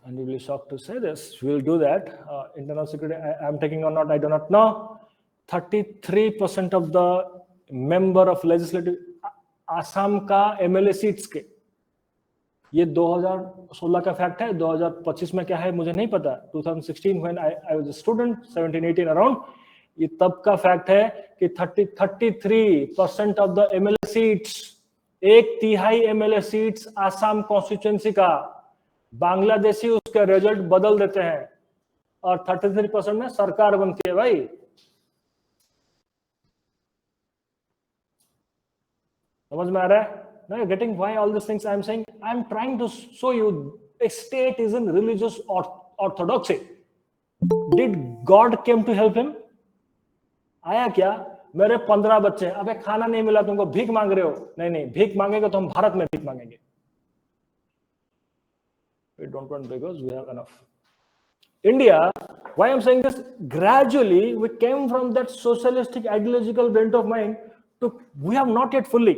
And you will be shocked to say this. We will do that. Internal security, I am taking or not, I do not know. 33% of the member of legislative Assam का MLA seats के ये 2016 का fact है, 2025 में क्या है मुझे नहीं पता, 2016 when I was a student, 17-18 around, ये तब का फैक्ट है कि 33% of the MLA seats, 1/3 MLA seats Assam constituency का बांग्लादेशी उसके रिजल्ट बदल देते हैं और 33% में सरकार बनती है भाई। समझ में आ रहा है? Now you're getting why all these things I'm saying. I'm trying to show you a state is in religious orthodoxy. Did God came to help him? आया क्या? मेरे 15 बच्चे, अबे खाना नहीं मिला तुमको, भीख मांग रहे हो? नहीं नहीं, भीख मांगेगा तो हम भारत में भीख मांगेंगे। We don't want because we have enough. India, why I'm saying this, gradually we came from that socialistic ideological bent of mind to, we have not yet fully,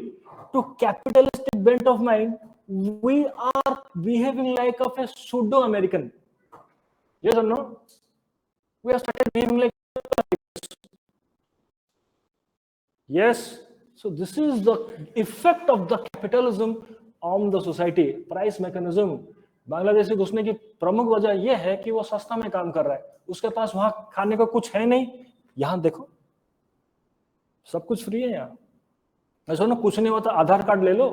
to capitalistic bent of mind. We are behaving like of a pseudo American. Yes or no? We have started behaving like, yes. So this is the effect of the capitalism on the society. Price mechanism. Bangladeshi घुसने की प्रमुख वजह यह है कि वो सस्ता में काम कर रहा है, उसके पास वहां खाने को कुछ है नहीं, यहां देखो सब कुछ फ्री है। यहाँ ऐसा ना कुछ नहीं होता, आधार कार्ड ले लो,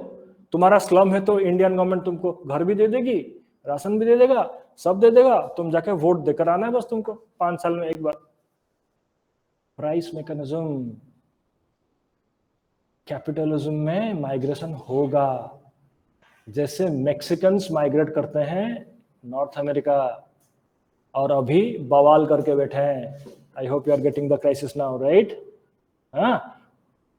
तुम्हारा स्लम है तो इंडियन गवर्नमेंट तुमको घर भी दे देगी, राशन भी दे देगा, सब दे देगा, तुम जाके वोट देकर आना है बस तुमको 5 साल में एक बार। प्राइस मैकेनिज्म, कैपिटलिज्म में माइग्रेशन होगा, जैसे मैक्सिकन्स माइग्रेट करते हैं नॉर्थ अमेरिका और अभी बवाल करके बैठे हैं। I hope you are getting the crisis now, right? हाँ,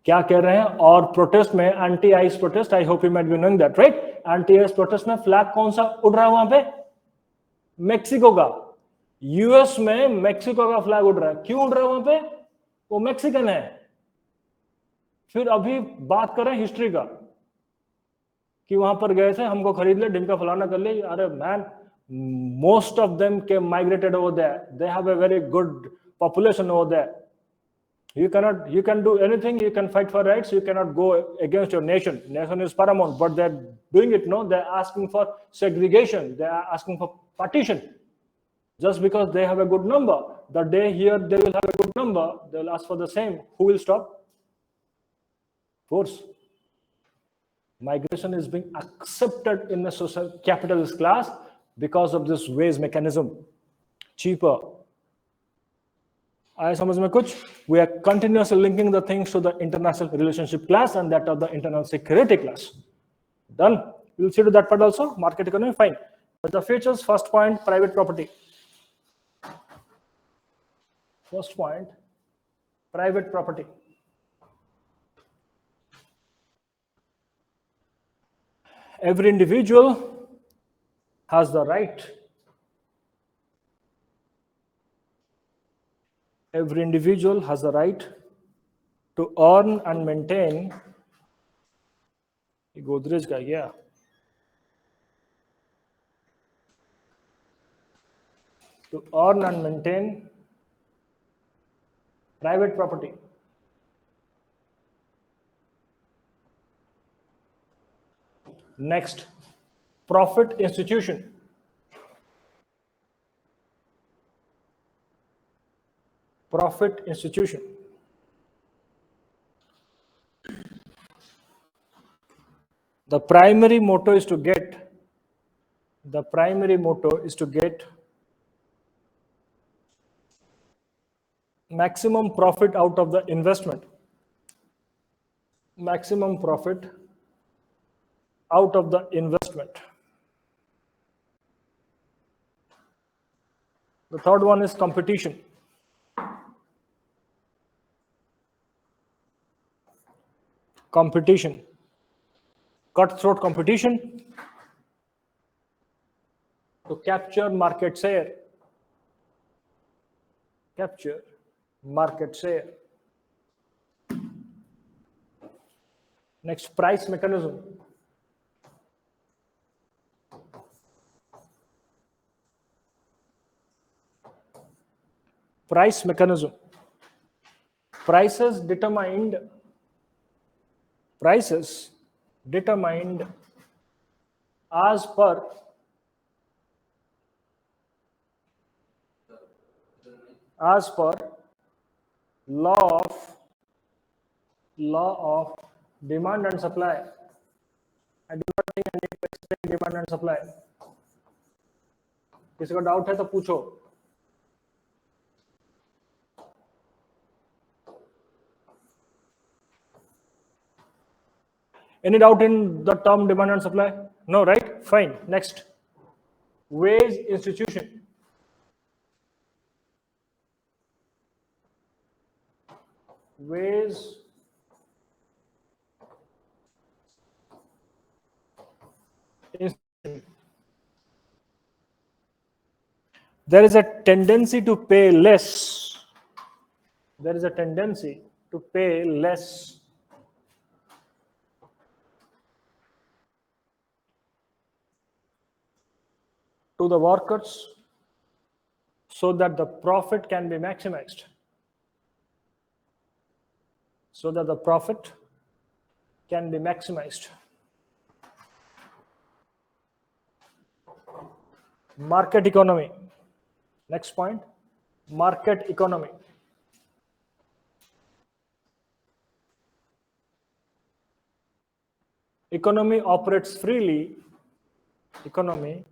क्या कह रहे हैं? और प्रोटेस्ट में, anti ICE protest, I hope you might be knowing that, right? Anti ICE protest में फ्लैग कौन सा उड़ रहा है वहां पे? मेक्सिको का। यूएस में मेक्सिको का फ्लैग उड़ रहा है, क्यों उड़ रहा है वहां पे? वो मैक्सिकन है। फिर अभी बात करें हिस्ट्री का कि वहां पर गए थे, हमको खरीद ले, ढिमका फलाना कर ले, अरे man, most of them came migrated over there, they have a very good population over there. You can do anything, you can fight for rights, you cannot go against your nation is paramount, but they're doing it, no, they're asking for segregation, they are asking for partition just because they have a good number. The day here they will have a good number, they will ask for the same. Who will stop? Force. Migration is being accepted in the social capitalist class because of this wage mechanism, cheaper. आया समझ में कुछ? We are continuously linking the things to the international relationship class and that of the internal security class. Done. We'll see to that part also. Market economy, fine. But the features, first point, private property. First point, private property. Every individual has the right. Every individual has the right to earn and maintain. Godrej का क्या? To earn and maintain private property. Next, profit institution. Profit institution. The primary motto is to get maximum profit out of the investment. Maximum profit out of the investment. The third one is competition. Competition. Cutthroat competition to capture market share. Capture market share. Next, price mechanism. Price mechanism. Prices determined as per law of demand and supply. I do not think I need to explain demand and supply. किसी को doubt है तो पूछो. Any doubt in the term demand and supply? No, right? Fine. Next. Wage institution. Wage institution. There is a tendency to pay less. There is a tendency to pay less to the workers so that the profit can be maximized. So that the profit can be maximized. Market economy. Next point, market economy. Economy operates freely. Economy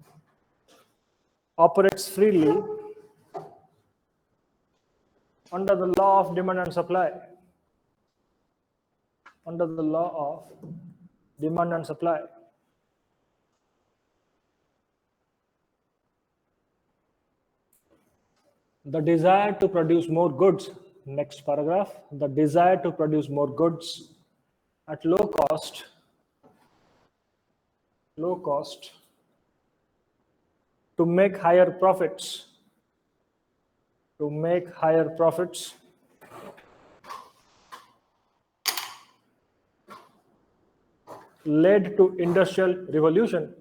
operates freely under the law of demand and supply. Under the law of demand and supply. The desire to produce more goods. Next paragraph. The desire to produce more goods at low cost. Low cost. To make higher profits. To make higher profits. Led to industrial revolution.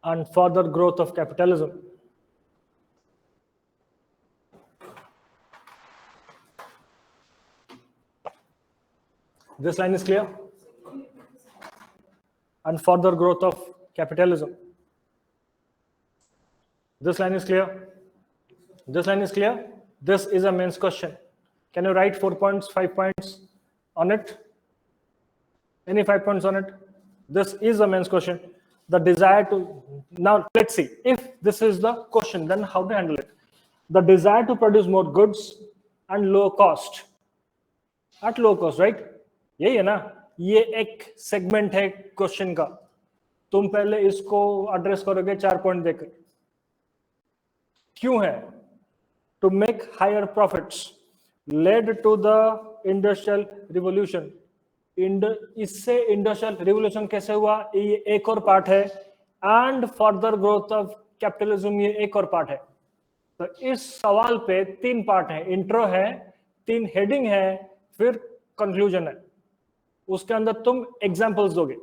And further growth of capitalism. This line is clear? And further growth of capitalism. This line is clear? This line is clear? This is a mains question. Can you write 4 points, 5 points on it? Any 5 points on it? This is a mains question. The desire to, now let's see, if this is the question, then how to handle it? The desire to produce more goods and low cost. At low cost, right? यही है ना, ये एक segment है question का. तुम पहले इसको एड्रेस करोगे 4 पॉइंट देकर. क्यों है? To make higher profits led to the industrial revolution. इससे इंडस्ट्रियल रिवॉल्यूशन कैसे हुआ, ये एक और पार्ट है. And further growth of capitalism, ये एक और पार्ट है. तो इस सवाल पे 3 पार्ट है. इंट्रो है, 3 हेडिंग है, फिर कंक्लूजन है. उसके अंदर तुम एग्जांपल्स दोगे.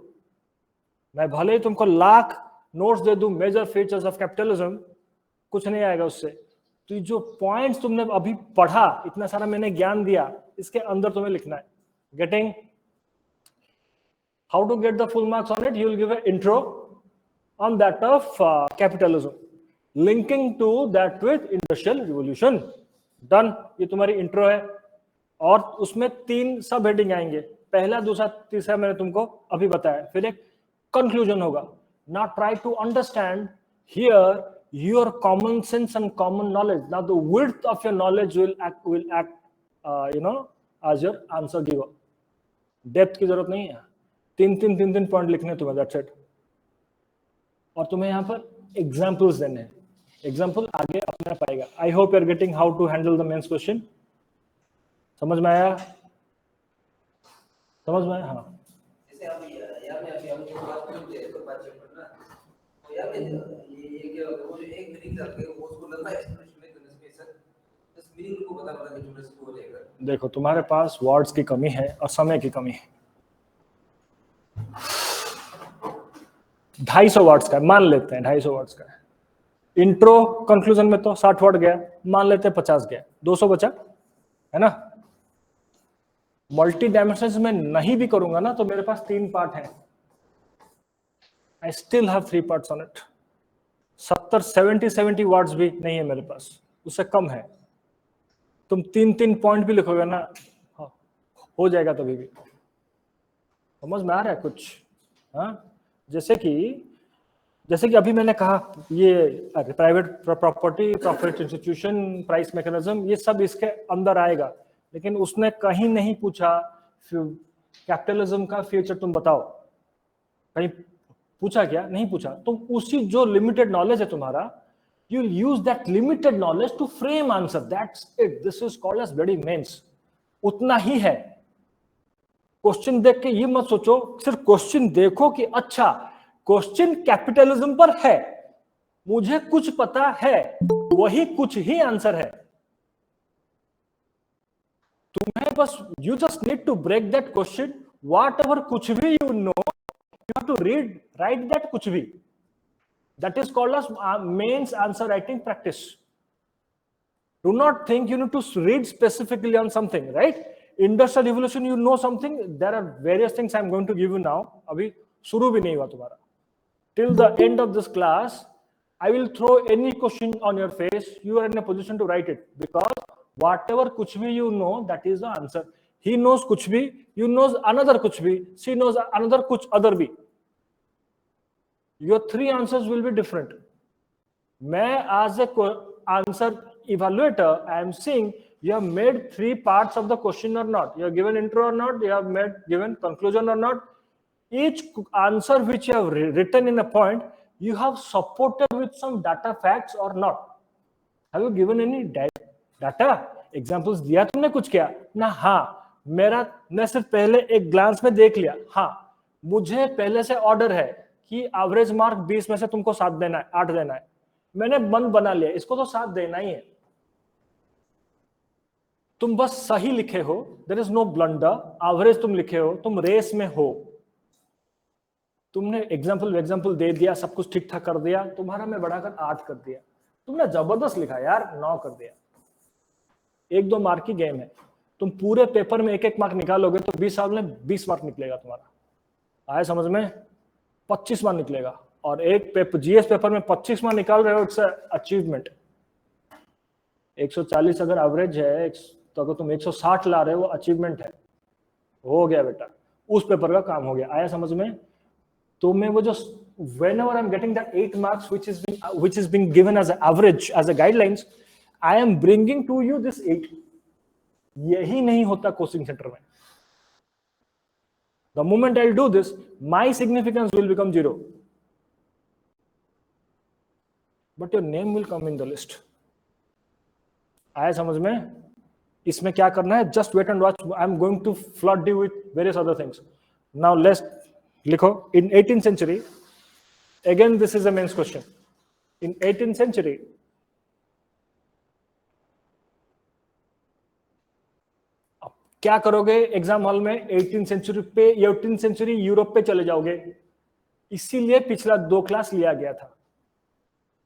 मैं भले ही तुमको लाख नोट्स दे दूं मेजर फीचर्स ऑफ कैपिटलिज्म, कुछ नहीं आएगा उससे. तो जो पॉइंट्स तुमने अभी पढ़ा, इतना सारा मैंने ज्ञान दिया, इसके अंदर तुम्हें लिखना है. Getting? How to get the full marks on it? You will give an intro on that of capitalism, linking to that with industrial revolution. Done. ये तुम्हारी intro है. और उसमें 3 सब हेडिंग आएंगे. पहला, दूसरा, तीसरा मैंने तुमको अभी बताया. फिर एक conclusion होगा. Now try to understand here your common sense and common knowledge. Now the width of your knowledge will act as your answer giver. Depth की जरूरत नहीं है. 3 पॉइंट लिखने तुम्हें, दैट्स इट. और तुम्हें यहाँ पर एग्जाम्पल्स देने हैं. एग्जाम्पल आगे अपने आप आएगा. I hope you are getting how to handle the mains question. समझ में आया? समझ में आया? हाँ. देखो, तुम्हारे पास वर्ड्स की कमी है और समय की कमी है. 250 वर्ड्स का मान लेते हैं. 250 वर्ड्स का इंट्रो कंक्लूजन में तो 60 वर्ड गया. मान लेते हैं 50 गया, 200 बचा है ना. मल्टी डायमेंशन में नहीं भी करूंगा ना तो मेरे पास 3 पार्ट है, I still have 3 parts on it. 70 words भी नहीं है मेरे पास, उससे कम है। तुम 3 पॉइंट भी लिखोगे ना, हाँ, हो जाएगा तभी भी। समझ में आ रहा है कुछ? हाँ, जैसे कि अभी मैंने कहा ये private property, profit institution, price mechanism, ये सब इसके अंदर आएगा, लेकिन उसने कहीं नहीं पूछा कैपिटलिज्म का फ्यूचर तुम बताओ। कहीं पूछा क्या? नहीं पूछा। तुम उसी जो लिमिटेड नॉलेज है तुम्हारा, you will use that limited knowledge to frame answer, that's it. This is called as bloody mains. उतना ही है। क्वेश्चन देख के ये मत सोचो, सिर्फ क्वेश्चन देखो कि अच्छा क्वेश्चन कैपिटलिज्म पर है, मुझे कुछ पता है, वही कुछ ही आंसर है। तुम्हें बस you just need to break that question, whatever कुछ भी you know, you have to write that kuch bhi. That is called as mains answer writing practice. Do not think you need to read specifically on something, right? Industrial revolution, you know something, there are various things I'm going to give you now. Abhi shuru bhi nahi hua tumhara. Till the end of this class, I will throw any question on your face. You are in a position to write it, because whatever kuch bhi you know, that is the answer. He knows kuch bhi, you knows another kuch bhi, she knows another kuch other bhi. Your 3 answers will be different. मैं as a answer evaluator, I am seeing you have made 3 parts of the question or not. You have given intro or not. You have given conclusion or not. Each answer which you have written in a point, you have supported with some data facts or not. Have you given any data examples? दिया तुमने कुछ क्या ना? हाँ, मैं सिर्फ पहले एक ग्लांस में देख लिया। हाँ, मुझे पहले से ऑर्डर है कि एवरेज मार्क 20 में से तुमको 7 देना है, 8 देना है। मैंने मन बना लिया, इसको तो 7 देना ही है। तुम बस सही लिखे हो, there is no blunder. Average तुम लिखे हो, तुम रेस में हो। तुमने एग्जाम्पल दे दिया, सब कुछ ठीक ठाक कर दिया, तुम्हारा मैं बढ़ाकर 8 कर दिया। तुमने जबरदस्त लिखा यार, 9 कर दिया। 1-2 मार्क की गेम है। तुम पूरे पेपर में 1-1 मार्क निकालोगे तो 20 साल में 20 मार्क निकलेगा तुम्हारा। आया समझ में? 25 मार्क निकलेगा। और एक पेपर, जीएस पेपर में 25 मार्क निकाल रहे हो, इट्स अचीवमेंट। 140 अगर एवरेज है तो अगर तुम 160 ला रहे हो, अचीवमेंट है। हो गया बेटा, उस पेपर का काम हो गया। आया समझ में? तो मैं वो जो whenever I'm getting that 8 marks which is being given as an average, as a guidelines, I am bringing to you this 8. यही नहीं होता कोचिंग सेंटर में। The moment I'll do this, my significance will become 0, but your name will come in the list. आया समझ में? इसमें क्या करना है? Just wait and watch. I'm going to flood you with various other things. Now let's लिखो, in 18th century, again this is a mains question. In 18th century, क्या करोगे एग्जाम हॉल में? 18th century पे, 18th century Europe पे चले जाओगे। इसीलिए पिछला 2 क्लास लिया गया था,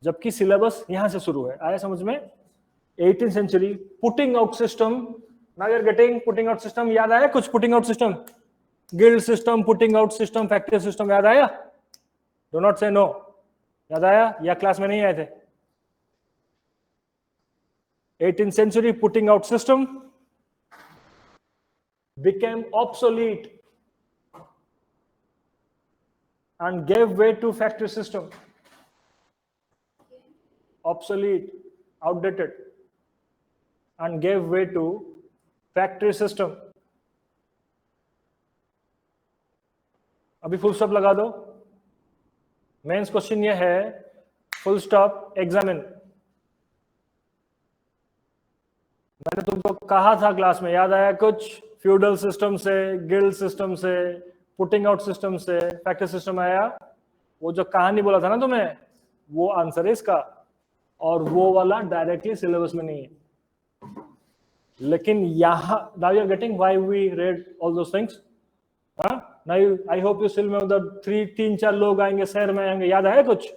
जबकि सिलेबस यहां से शुरू है। आया समझ में? 18th century putting out system. Now you are getting putting out system. याद आया कुछ? Putting out system, guild system, putting out system, factory system, याद आया? Do not say no. याद आया या क्लास में नहीं आए थे? 18th century putting out system became obsolete and gave way to factory system. Obsolete, outdated, and gave way to factory system. अभी फुल स्टॉप लगा दो। मेंस क्वेश्चन ये है, फुल स्टॉप, एग्जामिन। मैंने तुमको कहा था क्लास में, याद आया कुछ? फ्यूडल सिस्टम से, गिल्ड सिस्टम से, पुटिंग आउट सिस्टम से फैक्टरी सिस्टम आया। वो जो कहानी बोला था ना तुम्हें, वो आंसर है इसका, और वो वाला डायरेक्टली सिलेबस में नहीं है। लेकिन यहां, now you are getting why we read all those things. I hope you still में उधर 3-4 लोग आएंगे, शहर में आएंगे। याद आया कुछ?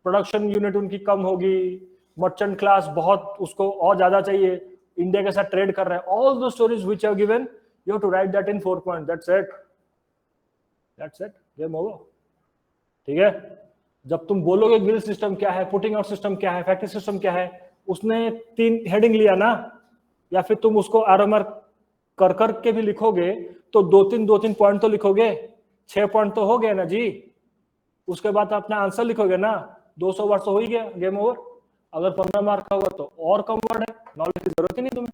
प्रोडक्शन यूनिट उनकी कम होगी, मर्चेंट क्लास बहुत, उसको और ज्यादा चाहिए, इंडिया के साथ ट्रेड कर रहे हैं। ऑल दो stories which have given, You have to write that in 4 points. That's it. Game over. ठीक है? जब तुम बोलोगे गिल सिस्टम क्या है, पुटिंग आउट सिस्टम क्या है, फैक्ट्री सिस्टम क्या है, उसने 3 हेडिंग लिया ना, या फिर तुम उसको एरो मार्क कर करके भी लिखोगे तो 2-3 पॉइंट तो लिखोगे, 6 पॉइंट तो हो गए ना जी। उसके बाद अपना आंसर लिखोगे ना, 200 वर्ड तो हो ही गया, गेम ओवर। अगर 15 मार्क का होगा तो और कम वर्ड है, नॉलेज की जरूरत ही नहीं तुम्हें।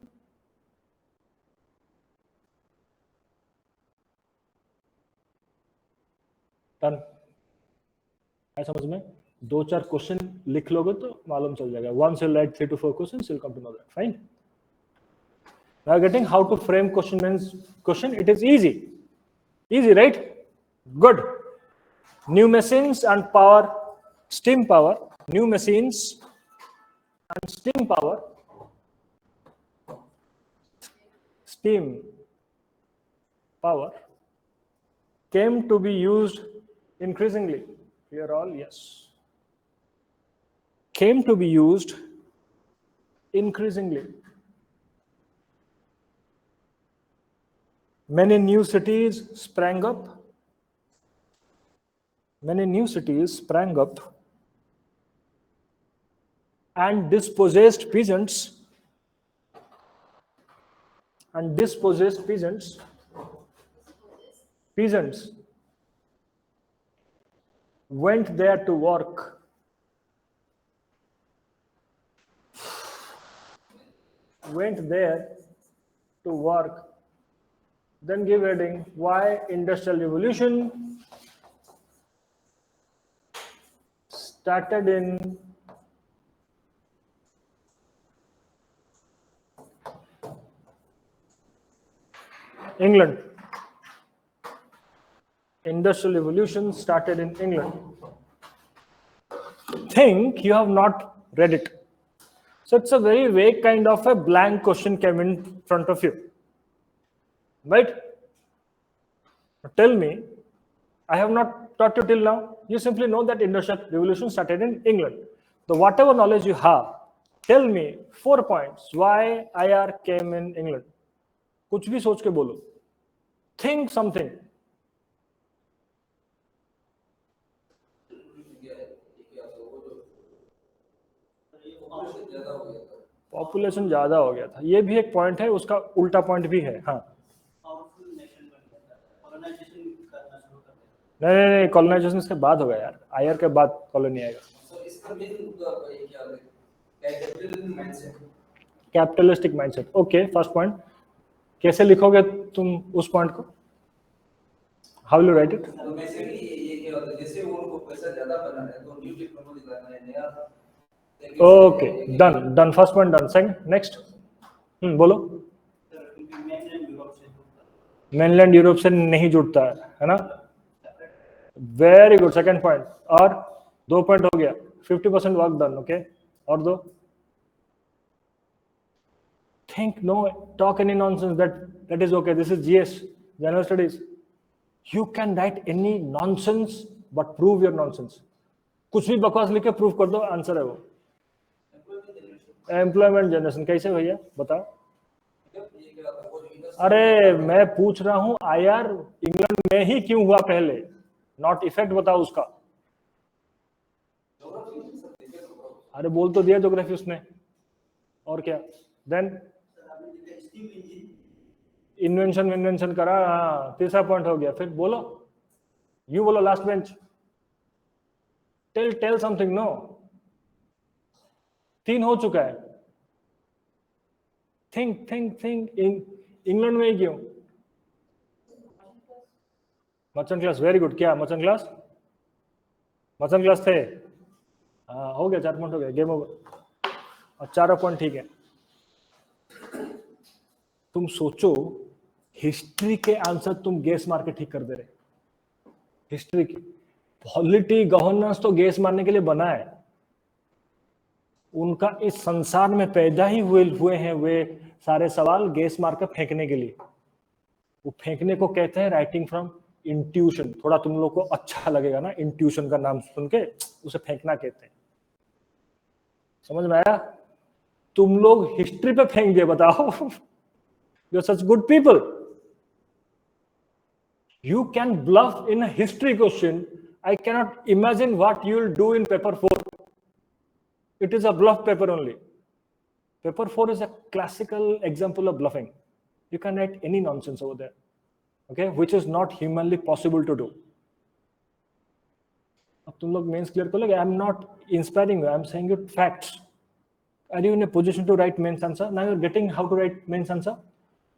डन है समझ में? 2-4 क्वेश्चन लिख लोगे तो मालूम चल जाएगा। Once you write 3 to 4 questions, you'll come to know that. Fine. Now getting how to frame question means question. It is easy. Easy, right? Good. New machines and power, steam power. New machines and steam power. Steam power came to be used increasingly. Here all yes. Came to be used increasingly. Many new cities sprang up. Many new cities sprang up and dispossessed peasants went there to work. Then give heading, why industrial revolution started in England. Industrial revolution started in England. Think you have not read it. So it's a very vague kind of a blank question came in front of you. Right? Tell me, I have not taught you till now. You simply know that industrial revolution started in England. So whatever knowledge you have, tell me 4 points why IR came in England. कुछ भी सोच के बोलो. Think something. Population ज्यादा हो गया था, ये भी एक पॉइंट है, उसका उल्टा पॉइंट भी है। हाँ नहीं, कॉलोनाइजेशन इसके बाद होगा यार, आयर के बाद कॉलोनी आएगा। Capitalistic mindset. Okay, first point कैसे लिखोगे तुम उस पॉइंट को? How will you right it? Okay, done. First point done. Second, next. बोलो। मेनलैंड यूरोप से नहीं जुड़ता है ना? Very good, second point. और 2 पॉइंट हो गया, 50% वर्क डन। ओके, और 2। Think, no, talk any nonsense, that is okay. This is GS, General Studies. You can write any nonsense but prove your nonsense. कुछ भी बकवास लिख के प्रूव कर दो, आंसर है वो। एम्प्लॉयमेंट जनरेशन कैसे भैया बताओ? अरे मैं पूछ रहा हूं आईआर इंग्लैंड में ही क्यों हुआ पहले, नॉट इफेक्ट बताओ उसका। अरे बोल तो दिया ज्योग्राफी उसने, और क्या? देन इन्वेंशन करा। हाँ, तीसरा पॉइंट हो गया। फिर बोलो, यू बोलो last bench. Tell something. No, 3 हो चुका है। थिंक इंग्लैंड में ही क्यों? Merchant class, very good. क्या मर्चेंट क्लास थे? हाँ, हो गया, 4 पॉइंट हो गया, गेम ओवर। और 4 पॉइंट ठीक है। तुम सोचो, हिस्ट्री के आंसर तुम गेस मार के ठीक कर दे रहे। हिस्ट्री की पॉलिटी गवर्नेंस तो गेस मारने के लिए बना है। उनका इस संसार में पैदा ही हुए हैं वे सारे सवाल गेस मार कर फेंकने के लिए। वो फेंकने को कहते हैं राइटिंग फ्रॉम इंट्यूशन। थोड़ा तुम लोग को अच्छा लगेगा ना इंट्यूशन का नाम सुन के, उसे फेंकना कहते हैं। समझ में आया? तुम लोग हिस्ट्री पे फेंक दिए, बताओ। You are such good people. You can bluff in a history question. I cannot imagine what you will do in paper 4. It is a bluff paper only. Paper 4 is a classical example of bluffing. You can write any nonsense over there, okay, which is not humanly possible to do. अब तुम लोग mains clear कर लोगे. I am not inspiring you, I am saying you facts. Are you in a position to write mains answer? Now you are getting how to write mains answer.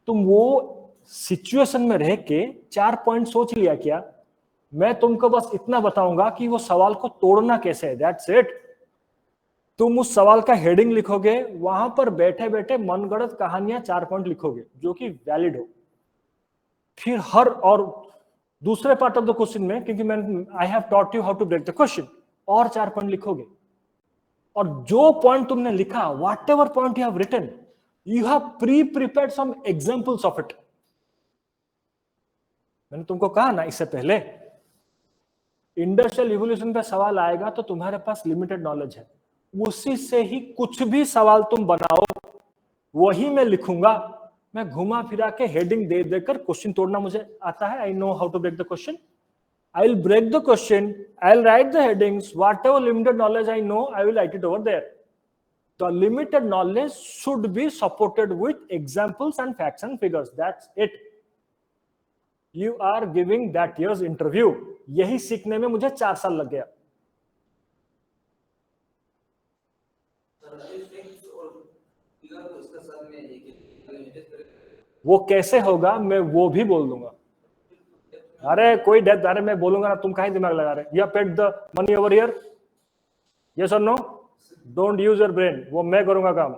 तुम वो situation में रह के 4 point सोच लिया क्या? मैं तुमको बस इतना बताऊंगा कि वो सवाल को तोड़ना कैसे है. That's it. तुम उस सवाल का हेडिंग लिखोगे, वहां पर बैठे बैठे मनगढ़ंत कहानियां 4 पॉइंट लिखोगे जो कि वैलिड हो. फिर हर और दूसरे पार्ट ऑफ द क्वेश्चन में, क्योंकि मैं I have taught you how to break the question, और 4 पॉइंट लिखोगे. और जो पॉइंट तुमने लिखा, whatever point you have written, you have prepared some examples of it. मैंने तुमको कहा ना इससे पहले, इंडस्ट्रियल रिवॉल्यूशन पे सवाल आएगा तो तुम्हारे पास लिमिटेड नॉलेज है, उसी से ही कुछ भी सवाल तुम बनाओ वही मैं लिखूंगा. मैं घुमा फिरा के हेडिंग दे देकर क्वेश्चन तोड़ना मुझे आता है. I know how to break the question. I will break the question, I will write the headings, whatever limited knowledge I know I will write it over there. The limited knowledge should be supported with examples and facts and figures. That's it. You are giving that years interview. यही सीखने में मुझे 4 साल लग गया. वो कैसे होगा मैं वो भी बोल दूंगा. अरे कोई डेथ, अरे मैं बोलूंगा ना, तुम काहे दिमाग लगा रहे? You paid the money over here, yes और no? Don't use your brain. वो मैं करूंगा काम,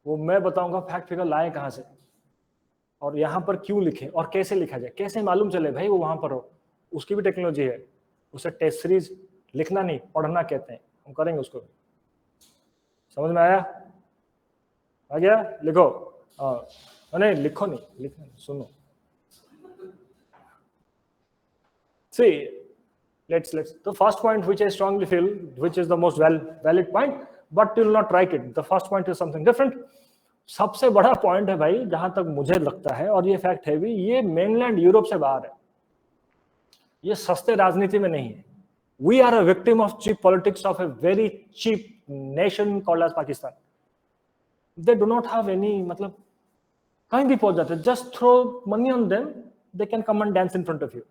वो मैं बताऊंगा फैक्ट फिगर लाए कहां से और यहां पर क्यों लिखे और कैसे लिखा जाए. कैसे मालूम चले भाई वो वहां पर हो? उसकी भी टेक्नोलॉजी है. उसे टेस्ट सीरीज लिखना नहीं, पढ़ना कहते हैं. हम करेंगे उसको. समझ में आया? आ गया? लिखो. नहीं लिखो नहीं, लिखो, सुनो. See, let's the first point which I strongly feel, which is the most valid point, but you will not write it. The first point is something different. सबसे बड़ा पॉइंट है भाई, जहां तक मुझे लगता है, और ये फैक्ट है भी, ये मेनलैंड यूरोप से बाहर है. ये सस्ते राजनीति में नहीं है. We are a victim of cheap politics of a very cheap nation called as Pakistan. They do not have any, मतलब कहीं भी पहुंच जाते. Just throw money on them, they can come and dance in front of you.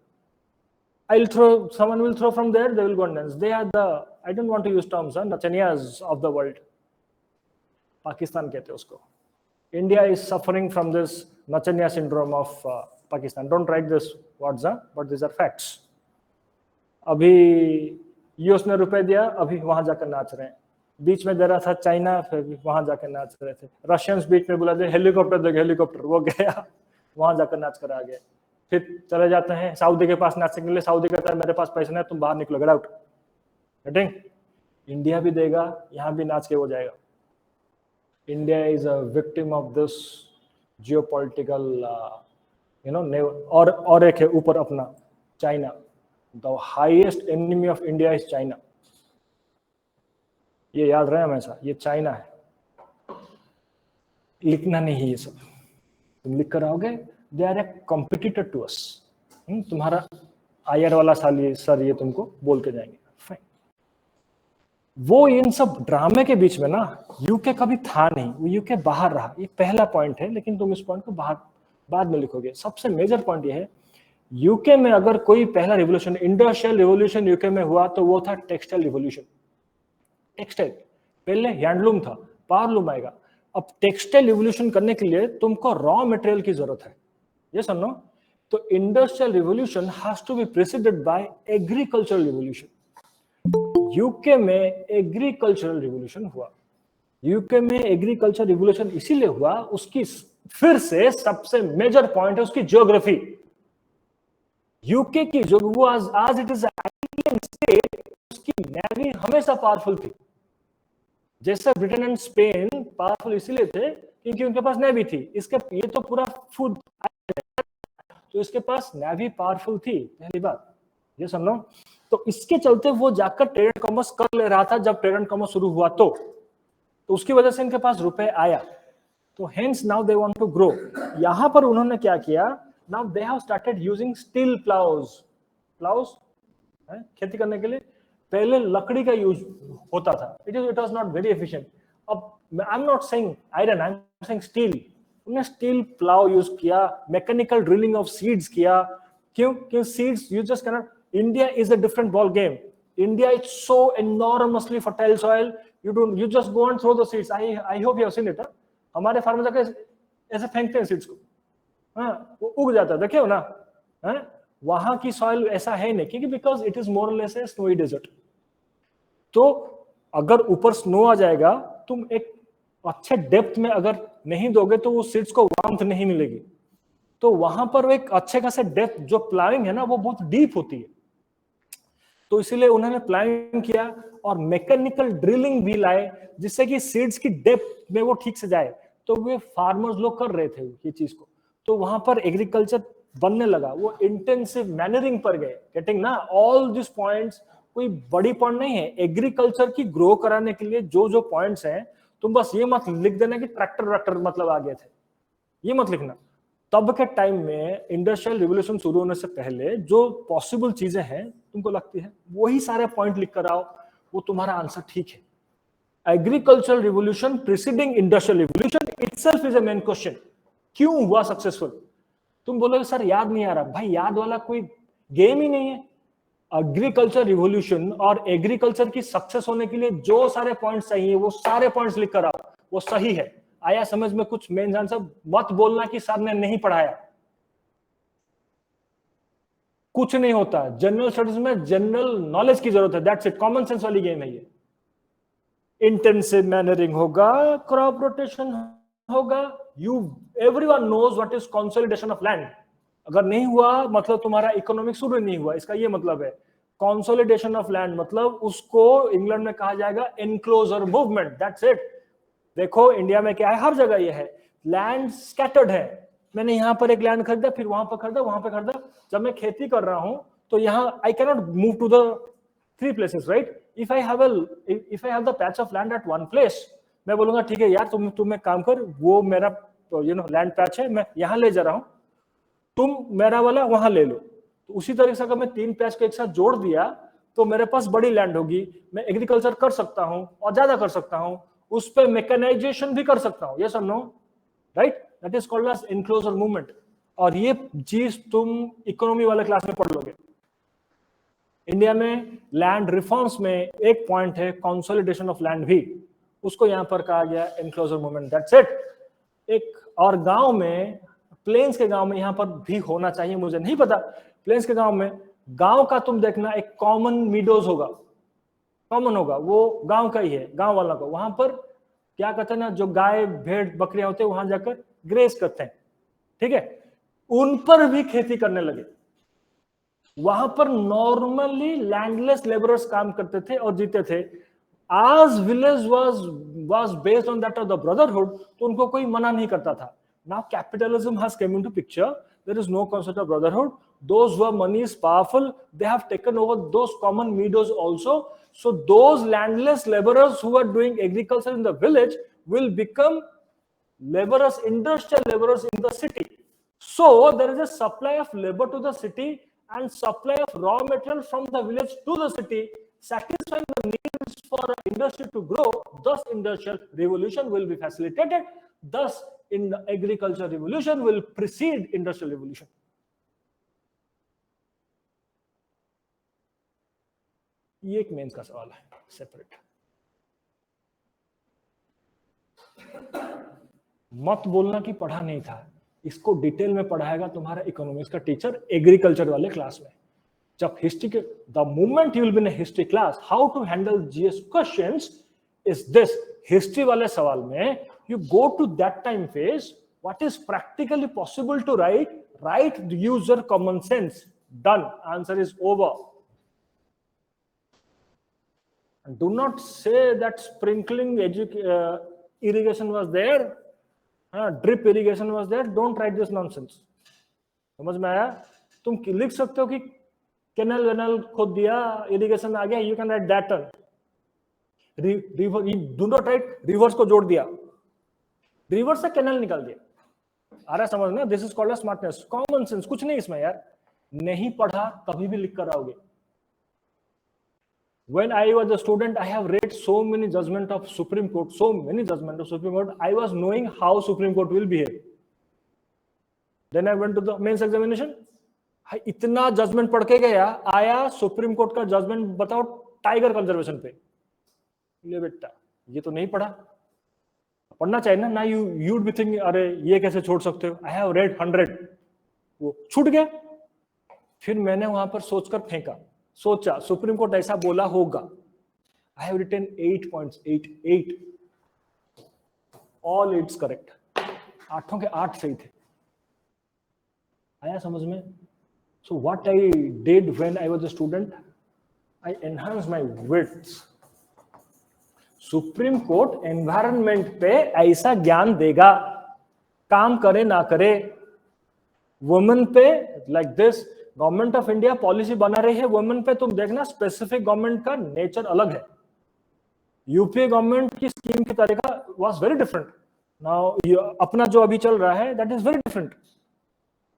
Someone will throw from there, they will go and dance. They are the, I don't want to use terms, Nachanias of the world. Pakistan कहते हैं उसको. India is suffering from this Nachania syndrome of Pakistan. Don't write this words, but these are facts. अभी US ने रुपए दिया, अभी वहां जाकर नाच रहे हैं. बीच में दे रहा था चाइना, फिर वहां जाकर नाच रहे थे. रशियंस बीच में बोला दे हेलीकॉप्टर देख, हेलीकॉप्टर, वो गया वहां जाकर नाच कर आ गया. फिर चले जाते हैं सऊदी के पास नाचने के लिए. सऊदी कहता है मेरे पास पैसे नहीं, तुम बाहर निकलो, गेट आउट. गेटिंग? इंडिया भी देगा, यहाँ भी नाच के हो जाएगा. India is a victim of this geopolitical, और एक है ऊपर अपना China. The highest enemy of India is China. ये याद रहे हमेशा, ये चाइना है. लिखना नहीं है ये सब. तुम लिख कर आओगे, they are a competitor to us. तुम्हारा आयर वाला सर ये तुमको बोल के जाएंगे. वो इन सब ड्रामे के बीच में ना, यूके कभी था नहीं, वो यूके बाहर रहा. ये पहला पॉइंट है, लेकिन तुम इस पॉइंट को बाहर बाद में लिखोगे. सबसे मेजर पॉइंट ये है, यूके में अगर कोई पहला रिवोल्यूशन, इंडस्ट्रियल रिवोल्यूशन यूके में हुआ तो वो था टेक्सटाइल रिवोल्यूशन. टेक्सटाइल पहले हैंडलूम था, पावरलूम आएगा. अब टेक्सटाइल रिवोल्यूशन करने के लिए तुमको रॉ मटेरियल की जरूरत है. ये समझो. तो industrial revolution has to be preceded by agricultural revolution. UK में एग्रीकल्चरल रिवोल्यूशन हुआ. यूके में एग्रीकल्चर रिवोल्यूशन इसीलिए हुआ, उसकी फिर से सबसे मेजर पॉइंट है उसकी ज्योग्राफी. यूके की जो वो आज इट इज आइलैंड स्टेट, उसकी नेवी हमेशा पावरफुल थी. जैसे ब्रिटेन एंड स्पेन पावरफुल इसीलिए थे क्योंकि उनके पास नेवी थी. इसके ये तो पूरा फूड, तो इसके पास नेवी पावरफुल थी. पहली बात ये समझो. तो इसके चलते वो जाकर ट्रेड एंड कॉमर्स कर ले रहा था. जब ट्रेड एंड कॉमर्स शुरू हुआ तो उसकी वजह से इनके पास रुपए आया. तो hence now they want to grow. यहां पर उन्होंने क्या किया, now they have started using steel plows खेती करने के लिए पहले लकड़ी का यूज होता था, it was not very efficient. अब I'm not saying iron, I'm saying steel. उन्होंने स्टील प्लाव यूज किया, मैकेनिकल ड्रिलिंग ऑफ सीड्स किया. क्यों seeds you just cannot. India is a different ball game. India is so enormously fertile soil, you just go and throw the seeds. I hope you have seen it. हमारे farmer जाकर ऐसे फेंकते हैं seeds को, वो उग जाता है, देखे हो ना. वहां की सॉइल ऐसा है नहीं, क्योंकि बिकॉज इट इज मोर और लेस ए स्नोई डेजर्ट. तो अगर ऊपर स्नो आ जाएगा, तुम एक अच्छे डेप्थ में अगर नहीं दोगे तो वो सीड्स को वार्मथ नहीं मिलेगी. तो वहां पर एक अच्छे खासे डेप्थ जो प्लाविंग है ना, वो बहुत डीप होती है. तो इसीलिए उन्होंने प्लानिंग किया और मैकेनिकल ड्रिलिंग भी लाए, जिससे कि सीड्स की डेप्थ में वो ठीक से जाए. तो वे फार्मर्स लोग कर रहे थे ये चीज को. तो वहां पर एग्रीकल्चर बनने लगा. वो इंटेंसिव मैनरिंग पर गए. गेटिंग ना ऑल दिस पॉइंट्स कोई बड़ी पॉइंट नहीं है. एग्रीकल्चर की ग्रो कराने के लिए जो जो पॉइंट्स हैं, तुम बस ये मत लिख देना कि ट्रैक्टर मतलब आ गए थे, ये मत लिखना. तब के टाइम में इंडस्ट्रियल रिवोल्यूशन शुरू होने से पहले जो पॉसिबल चीजें हैं तुमको लगती है, वही सारे पॉइंट लिख कर आओ, वो तुम्हारा आंसर ठीक है. Agricultural revolution preceding industrial revolution itself is a main question. क्यों हुआ सक्सेसफुल? तुम बोलोगे सर याद नहीं आ रहा. भाई याद वाला कोई गेम ही नहीं है. एग्रीकल्चर रिवोल्यूशन और एग्रीकल्चर की सक्सेस होने के लिए जो सारे पॉइंट्स चाहिए, वो सारे पॉइंट्स लिख कर आओ, वो सही है. आया समझ में कुछ मेन आंसर? मत बोलना कि सर ने नहीं पढ़ाया. कुछ नहीं होता. जनरल स्टडीज में जनरल नॉलेज की जरूरत है, दैट्स इट. कॉमन सेंस वाली गेम है ये. इंटेंसिव मैनरिंग होगा, क्रॉप रोटेशन होगा. Everyone knows what is consolidation of land. अगर नहीं हुआ मतलब तुम्हारा इकोनॉमिक शुरू नहीं हुआ, इसका ये मतलब है. कंसोलिडेशन ऑफ लैंड मतलब उसको इंग्लैंड में कहा जाएगा एनक्लोजर मूवमेंट, दैट्स इट. देखो इंडिया में क्या है, हर जगह ये है. लैंड स्कैटर्ड है. मैंने यहाँ पर एक लैंड खरीदा, फिर वहां पर खरीदा, वहां पर खरीदा. जब मैं खेती कर रहा हूं तो यहाँ I cannot move to the 3 places, right? If I have the patch of land at 1 place, मैं बोलूंगा ठीक है यार, तुम एक काम कर, वो मेरा लैंड पैच है, मैं यहाँ ले जा रहा हूँ, तुम मेरा वाला वहां ले लो. तो उसी तरीके से अगर मैं 3 पैच को एक साथ जोड़ दिया तो मेरे पास बड़ी लैंड होगी. मैं एग्रीकल्चर कर सकता हूँ और ज्यादा कर सकता हूँ. उस पर मैकेनाइजेशन भी कर सकता हूँ. यस और no? Right? That is called as enclosure movement. और ये चीज तुम इकोनॉमी वाले क्लास में पढ़ लोगे. इंडिया में लैंड रिफॉर्म्स में एक पॉइंट है कंसोलिडेशन ऑफ लैंड भी, उसको यहां पर कहा गया एनक्लोजर मूवमेंट, दैट्स इट. एक और गांव में, प्लेन्स के गांव में यहां पर भी होना चाहिए, मुझे नहीं पता. प्लेन्स के गांव में, गांव का तुम देखना एक कॉमन मीडोज होगा, कॉमन होगा, वो गांव का ही है, गांव वाला का. वहां पर क्या करते हैं ना, जो गाय भेड़ बकरियां होते हैं वहां जाकर ग्रेस करते हैं, ठीक है. उन पर भी खेती करने लगे. वहां पर नॉर्मली लैंडलेस लेबरर्स काम करते थे और जीते थे. आज village was based on that of the brotherhood, तो उनको कोई मना नहीं करता था. Now capitalism has come into picture. There is no concept of brotherhood. Those who are money is powerful, they have taken over those common meadows also. So those landless laborers who are doing agriculture in the village will become laborers, industrial laborers in the city. So there is a supply of labor to the city and supply of raw material from the village to the city, satisfying the needs for industry to grow. Thus industrial revolution will be facilitated. Thus in the agriculture revolution will precede industrial revolution. ये एक mains का सवाल है separate. मत बोलना कि पढ़ा नहीं था. इसको डिटेल में पढ़ाएगा तुम्हारा इकोनॉमिक्स का टीचर एग्रीकल्चर वाले क्लास में. जब हिस्ट्री के the moment you will be in history class, how to handle GS questions is this. History वाले सवाल में you go to that time phase, what is practically possible to write use your common sense. Done, answer is over. Do not say that sprinkling irrigation was there, drip irrigation was there. Don't write this nonsense. समझ में आया? तुम लिख सकते हो कि canal वेनल खोद दिया, इरिगेशन आ गया, you can write that. River, do not write reverse को जोड़ दिया, रिवर से कैनल निकाल दिया. आ रहा है समझ ना? This is called smartness, common sense, कुछ नहीं इसमें यार, नहीं पढ़ा कभी भी लिख कर आओगे. When I was a student, I have read so many judgment of Supreme Court, so many judgment of Supreme Court. I was knowing how Supreme Court will behave. Then I went to the mains examination. इतना judgement पढ़ के गया, आया supreme court का judgement, बताओ tiger conservation पे. ले बेटा, ये तो नहीं पढ़ा. पढ़ना चाहिए ना. ना यू वुड बी थिंकिंग, अरे ये कैसे छोड़ सकते हो? आई हैव रेड 100, वो छूट गया. फिर मैंने वहां पर सोचकर फेंका, सोचा सुप्रीम कोर्ट ऐसा बोला होगा. I have written 8 points, 8 all 8 correct. 8 के 8 सही थे. आया समझ में? So what I did when I was a student, I enhanced my wits. Supreme court environment पे ऐसा ज्ञान देगा, काम करे ना करे. वुमेन पे like this, government of India policy बना रही है वुमेन पे, तुम देखना स्पेसिफिक गवर्नमेंट का नेचर अलग है. यूपीए गवर्नमेंट की स्कीम की तरीका वाज वेरी डिफरेंट. नाउ अपना जो अभी चल रहा है दैट इज वेरी डिफरेंट.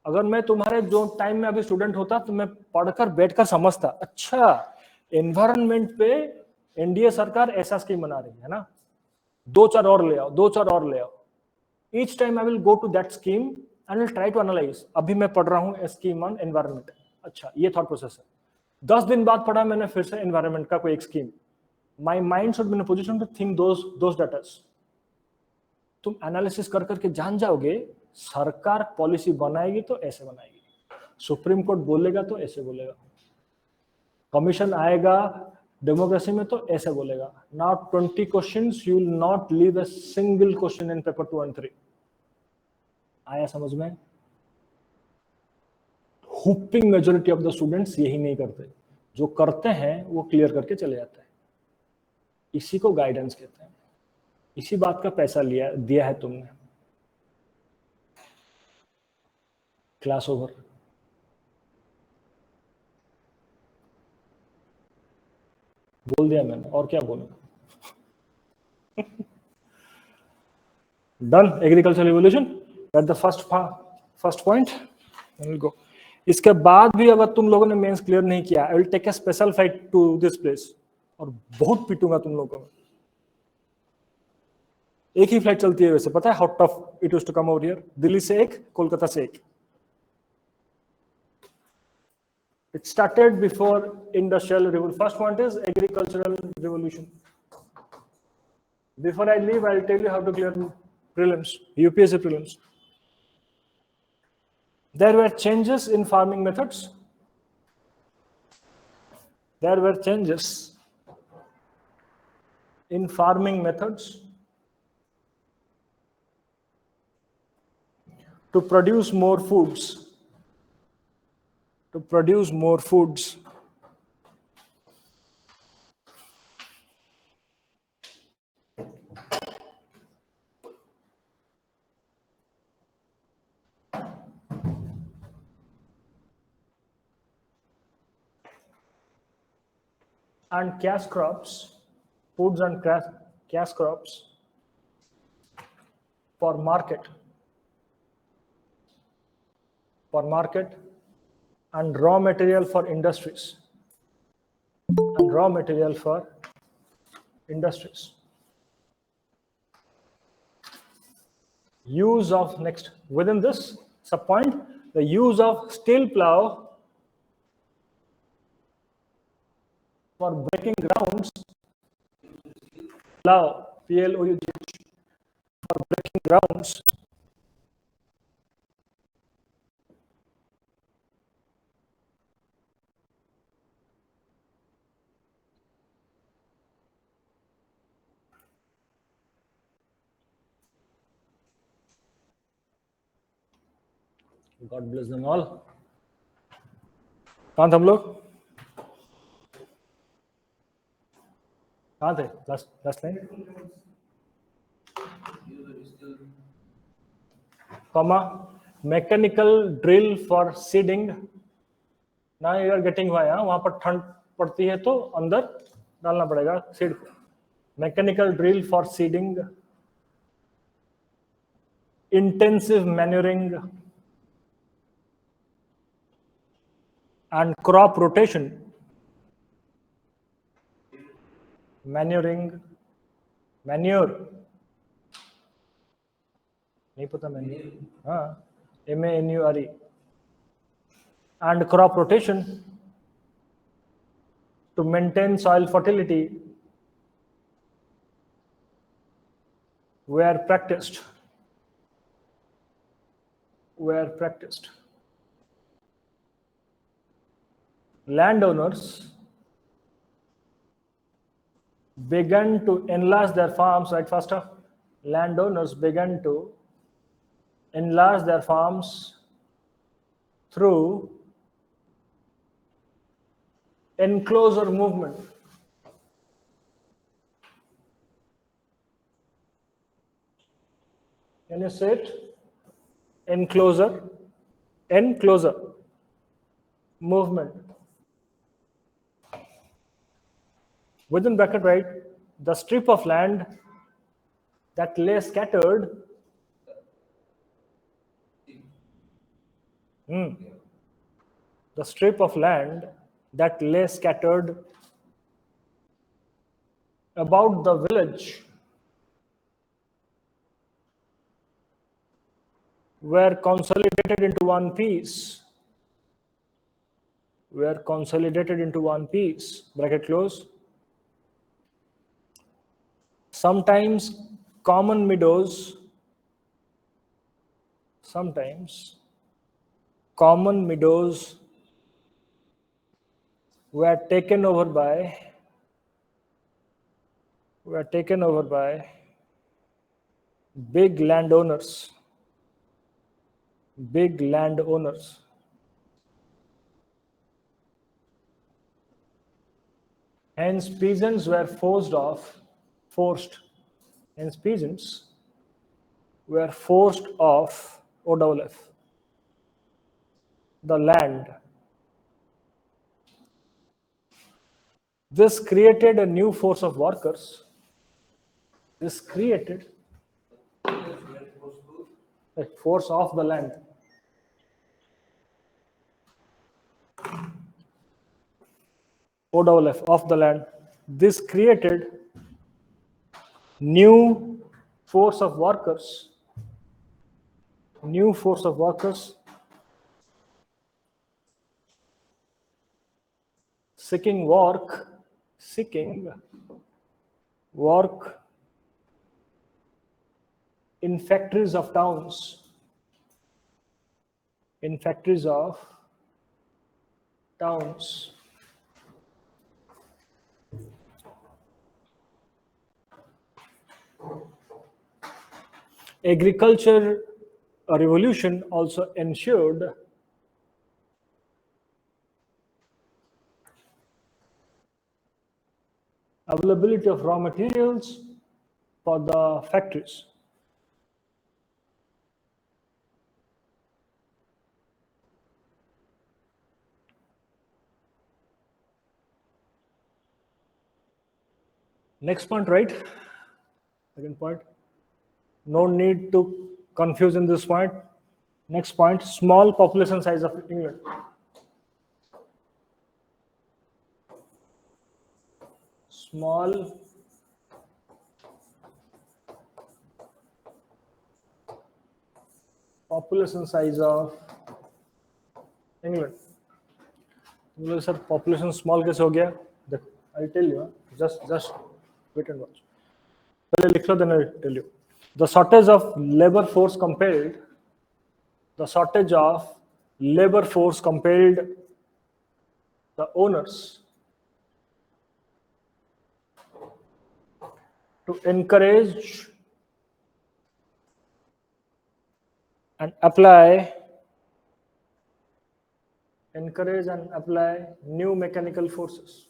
अगर मैं तुम्हारे जो टाइम में अभी स्टूडेंट होता तो मैं पढ़कर बैठकर समझता, अच्छा एनवायरनमेंट पे एनडीए सरकार ऐसा स्कीम बना रही है ना, 2-4 और ले आओ, 2-4 और ले आओ. Each time I will go to that scheme and will try to analyse. अभी मैं पढ़ रहा हूँ स्कीम ऑन एनवायरनमेंट, अच्छा ये थॉट प्रोसेस है. 10 दिन बाद पढ़ा मैंने फिर से एनवायरनमेंट का कोई एक scheme. My mind should be in a position to think those datas. तुम एनालिसिस कर करके जान जाओगे, सरकार पॉलिसी बनाएगी तो ऐसे बनाएगी, सुप्रीम कोर्ट बोलेगा तो ऐसे बोलेगा, कमीशन आएगा डेमोक्रेसी में तो ऐसे बोलेगा. Now 20 questions, you will not leave a single question in paper 2 and 3. आया समझ में? Whooping majority of the students यही नहीं करते. जो करते हैं वो क्लियर करके चले जाते हैं. इसी को गाइडेंस कहते हैं. इसी बात का पैसा दिया है तुमने. Class over. बोल दिया मैंने, और क्या बोलूं. Done. Agriculture revolution at the first point. Will go. इसके बाद भी अगर तुम लोगों ने मेंस क्लियर नहीं किया, I will take a special flight to this place और बहुत पीटूंगा तुम लोगों को. एक ही फ्लाइट चलती है वैसे, पता है how tough it is to come over here. Delhi से एक, कोलकाता से एक. It started before industrial revolution. First one is agricultural revolution. Before I leave, I'll tell you how to clear prelims, UPSC prelims. There were changes in farming methods. There were changes in farming methods to produce more foods. To produce more foods. And cash crops, foods and cash crops for market and raw material for industries. Use of, next, within this subpoint, the use of steel plow for breaking grounds. Plow, P-L-O-U-G-H, for breaking grounds. God bless them all. कहाँ थे हम लोग? कहाँ थे? Last line. Comma, mechanical drill for seeding. Now you are getting why, वहाँ पर ठंड पड़ती है तो अंदर डालना पड़ेगा सीड को. Mechanical drill for seeding intensive manuring and crop rotation. Manure, नहीं पता मैन्योर, हाँ, MANURE, and crop rotation to maintain soil fertility were practiced. Landowners began to enlarge their farms, right, faster? Landowners began to enlarge their farms through enclosure movement. Can you say it? Enclosure movement. Within bracket, right, the strip of land that lay scattered the strip of land that lay scattered about the village were consolidated into one piece. Bracket close. Sometimes common meadows were taken over by big landowners. Hence peasants were forced off OWF the land. This created a new force of workers. A force of the land. OWF of the land. This created new force of workers seeking work in factories of towns. Agriculture revolution also ensured availability of raw materials for the factories. Next point, right? Second point. No need to confuse in this point. Next point, small population size of England. Small population size of England. Sir, population small कैसे हो गया? I'll tell you. Just wait and watch. पहले लिख लो, then I'll tell you. The shortage of labor force compelled the owners to encourage and apply new mechanical forces,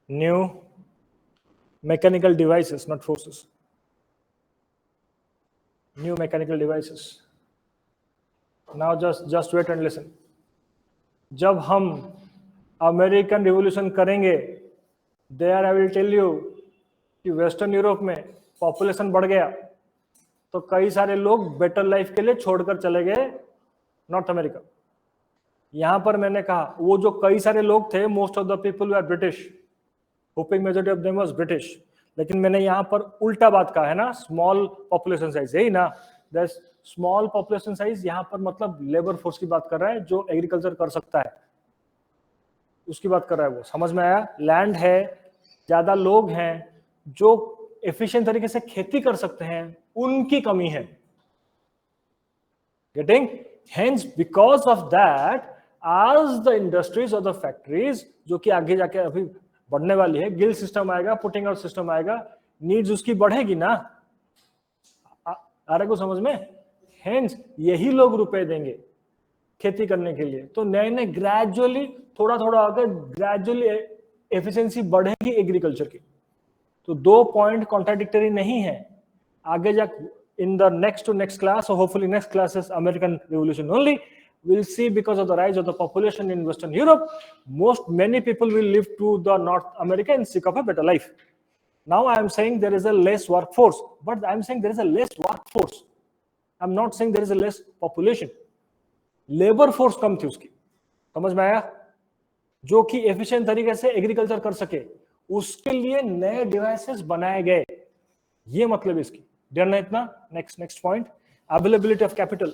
new mechanical devices, not forces, new mechanical devices. Now just wait and listen. जब हम American revolution करेंगे, there I will tell you कि western Europe में population बढ़ गया, तो कई सारे लोग बेटर लाइफ के लिए छोड़कर चले गए नॉर्थ अमेरिका। यहां पर मैंने कहा वो जो कई सारे लोग थे, most of the people were British, hopping majority of them was British. लेकिन मैंने यहाँ पर उल्टा बात कहा है ना, स्मॉल पॉपुलेशन साइज, यही ना, स्मॉल पॉपुलेशन साइज यहाँ पर मतलब लेबर फोर्स की बात कर रहा है, जो एग्रीकल्चर कर सकता है उसकी बात कर रहा है वो। समझ में आया? लैंड है, ज्यादा लोग हैं जो एफिशिएंट तरीके से खेती कर सकते हैं, उनकी कमी है। Getting? Hence because of that आज द इंडस्ट्रीज और द फैक्ट्रीज जो कि आगे जाके अभी बढ़ने वाली है, गिल्ड सिस्टम आएगा, पुटिंग आउट सिस्टम आएगा, नीड्स उसकी बढ़ेगी ना। आ रहा को समझ में? हेंस यही लोग रुपए देंगे खेती करने के लिए। तो नए नए ग्रेजुअली थोड़ा थोड़ा अगर ग्रेजुअली एफिशिएंसी बढ़ेगी एग्रीकल्चर की। तो दो पॉइंट कॉन्ट्राडिक्टरी नहीं है। आगे जा in the next to next class, or hopefully next class is American Revolution only, we'll see because of the rise of the population in Western Europe, many people will live to the North America in seek of a better life. Now I am saying there is a less workforce, but I am saying there is a less workforce. I'm not saying there is a less population. Labor force कम थी उसकी, समझ में आया? जो कि efficient तरीके से agriculture कर सके, उसके लिए नए डिवाइसेस बनाए गए। ये मतलब इसकी डरना इतना। Next point, availability of capital.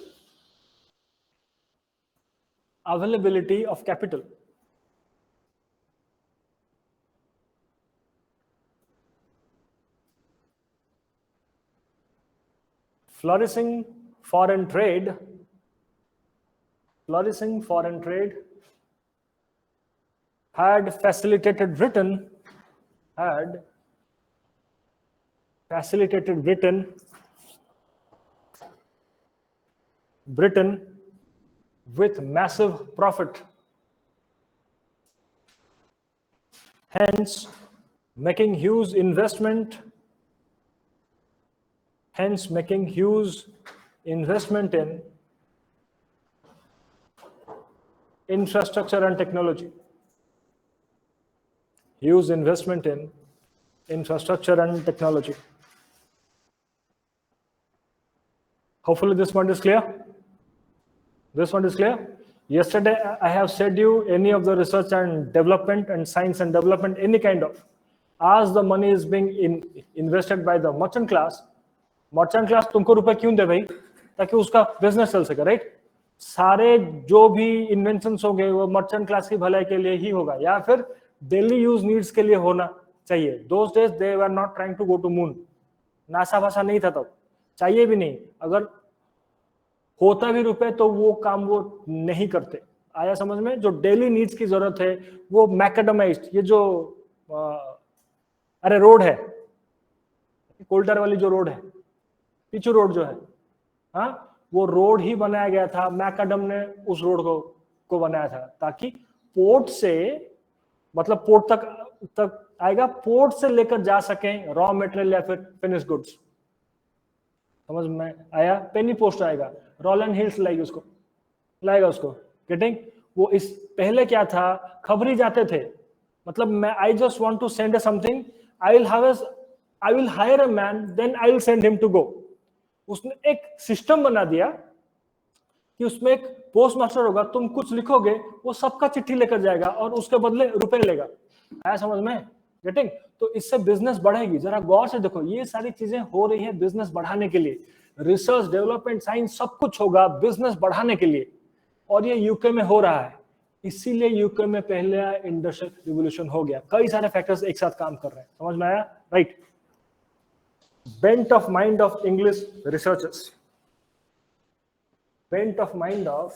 Availability of capital, flourishing foreign trade had facilitated Britain with massive profit, hence making huge investment in infrastructure and technology. Huge investment in infrastructure and technology. Hopefully this point is clear. Yesterday I have said you any of the research and development and science and development, any kind of, as the money is being invested by the merchant class तुमको रुपए क्यों दे भाई? ताकि उसका business चल सके, right? सारे जो भी इन्वेंशंस होंगे वो मर्चेंट क्लास की भलाई के लिए ही होगा, या फिर डेली यूज नीड्स के लिए होना चाहिए। Those days they were not trying to go to moon, NASA भाषा नहीं था तब, चाहिए भी नहीं। अगर होता भी रुपए तो वो काम वो नहीं करते। आया समझ में? जो डेली नीड्स की जरूरत है वो मैकेडमाइज्ड, ये जो अरे रोड है, कोल्टर वाली जो रोड है, पिचू रोड जो है, हाँ, वो रोड ही बनाया गया था, मैकडम ने उस रोड को बनाया था ताकि पोर्ट से, मतलब पोर्ट तक आएगा, पोर्ट से लेकर जा सके रॉ मटेरियल या फिर फिनिश गुड्स। समझ में आया? पेनी पोस्ट आएगा, रोलैंड हिल्स लाएगा उसको। गेटिंग? वो इस पहले क्या था, खबरी जाते थे, मतलब मैं I just want to send something, I will hire a man, then I will send him to go. उसने एक सिस्टम बना दिया कि उसमें एक पोस्ट मास्टर होगा, तुम कुछ लिखोगे वो सबका चिट्ठी लेकर जाएगा और उसके बदले रुपए लेगा। आया समझ में? गेटिंग? तो इससे बिजनेस बढ़ेगी। जरा गौर से देखो, ये सारी चीजें हो रही है बिजनेस बढ़ाने के लिए, रिसर्च, डेवलपमेंट, साइंस, सब कुछ होगा बिजनेस बढ़ाने के लिए, और ये यूके में हो रहा है। इसीलिए यूके में पहले इंडस्ट्रियल रिवोल्यूशन हो गया। कई सारे फैक्टर्स एक साथ काम कर रहे हैं। समझ में आया? Right? Bent of mind of English researchers. Bent of mind of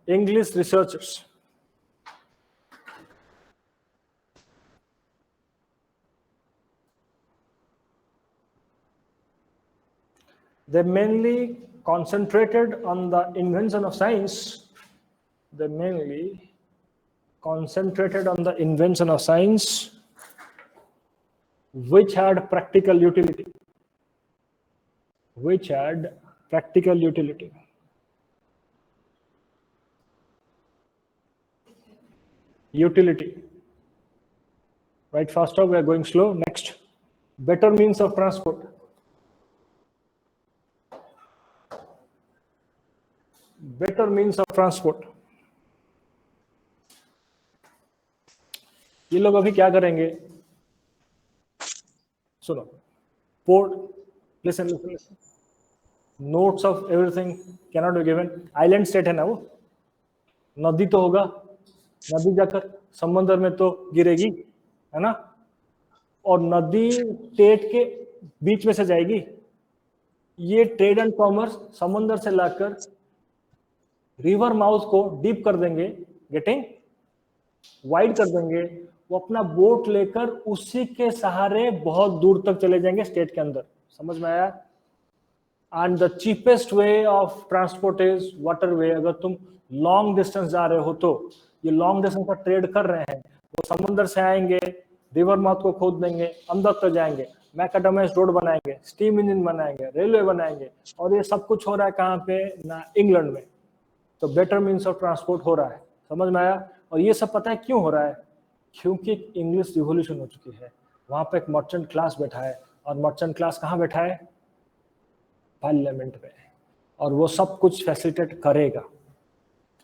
English researchers. They mainly concentrated on the invention of science. Which had practical utility. utility. Right, faster, we are going slow. Next, better means of transport. Better means of transport. ये लोग अभी क्या करेंगे? सुनो, port, listen listen listen, notes of everything cannot be given. Island state है ना वो, नदी तो होगा, नदी जाकर समंदर में तो गिरेगी, है ना, और नदी स्टेट के बीच में से जाएगी. ये ट्रेड एंड कॉमर्स समंदर से लाकर रिवर माउथ को डीप कर देंगे, गेटिंग वाइड कर देंगे, वो अपना बोट लेकर उसी के सहारे बहुत दूर तक चले जाएंगे स्टेट के अंदर. समझ में आया? And the cheapest way of transport is water way. अगर तुम लॉन्ग डिस्टेंस जा रहे हो तो ये लॉन्ग डिस्टेंस का ट्रेड कर रहे हैं, वो समंदर से आएंगे, रिवर माउथ को खोद देंगे, अंदर तक जाएंगे, मैकाडमियास रोड बनाएंगे, स्टीम इंजन बनाएंगे, रेलवे बनाएंगे, और ये सब कुछ हो रहा है कहाँ पे ना? इंग्लैंड में. तो बेटर मीन्स ऑफ ट्रांसपोर्ट हो रहा है. समझ में आया? और ये सब पता है क्यों हो रहा है? क्योंकि इंग्लिश रिवॉल्यूशन हो चुकी है. वहां पे एक मर्चेंट क्लास बैठा है, और मर्चेंट क्लास कहाँ बैठा है? पार्लियामेंट में, और वो सब कुछ फैसिलिटेट करेगा.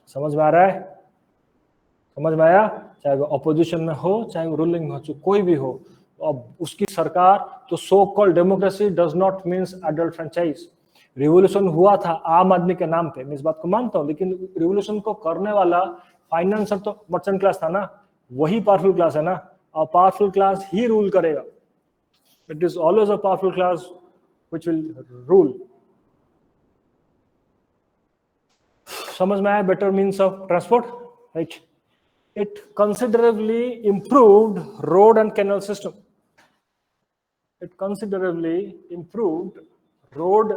समझ में आ रहा है? समझ में आया? चाहे वो अपोजिशन में हो, चाहे वो रूलिंग में हो, कोई भी हो, अब उसकी सरकार. तो so called democracy does not means adult franchise. Revolution हुआ था आम आदमी के नाम पे, मैं इस बात को मानता हूँ, लेकिन रिवोल्यूशन को करने वाला फाइनेंसर तो मर्चेंट क्लास था ना, वही पावरफुल क्लास है ना, और पावरफुल क्लास ही रूल करेगा. It is always a powerful class which will rule. समझ में आया better means of transport? Right. It considerably improved road and canal system. It considerably improved road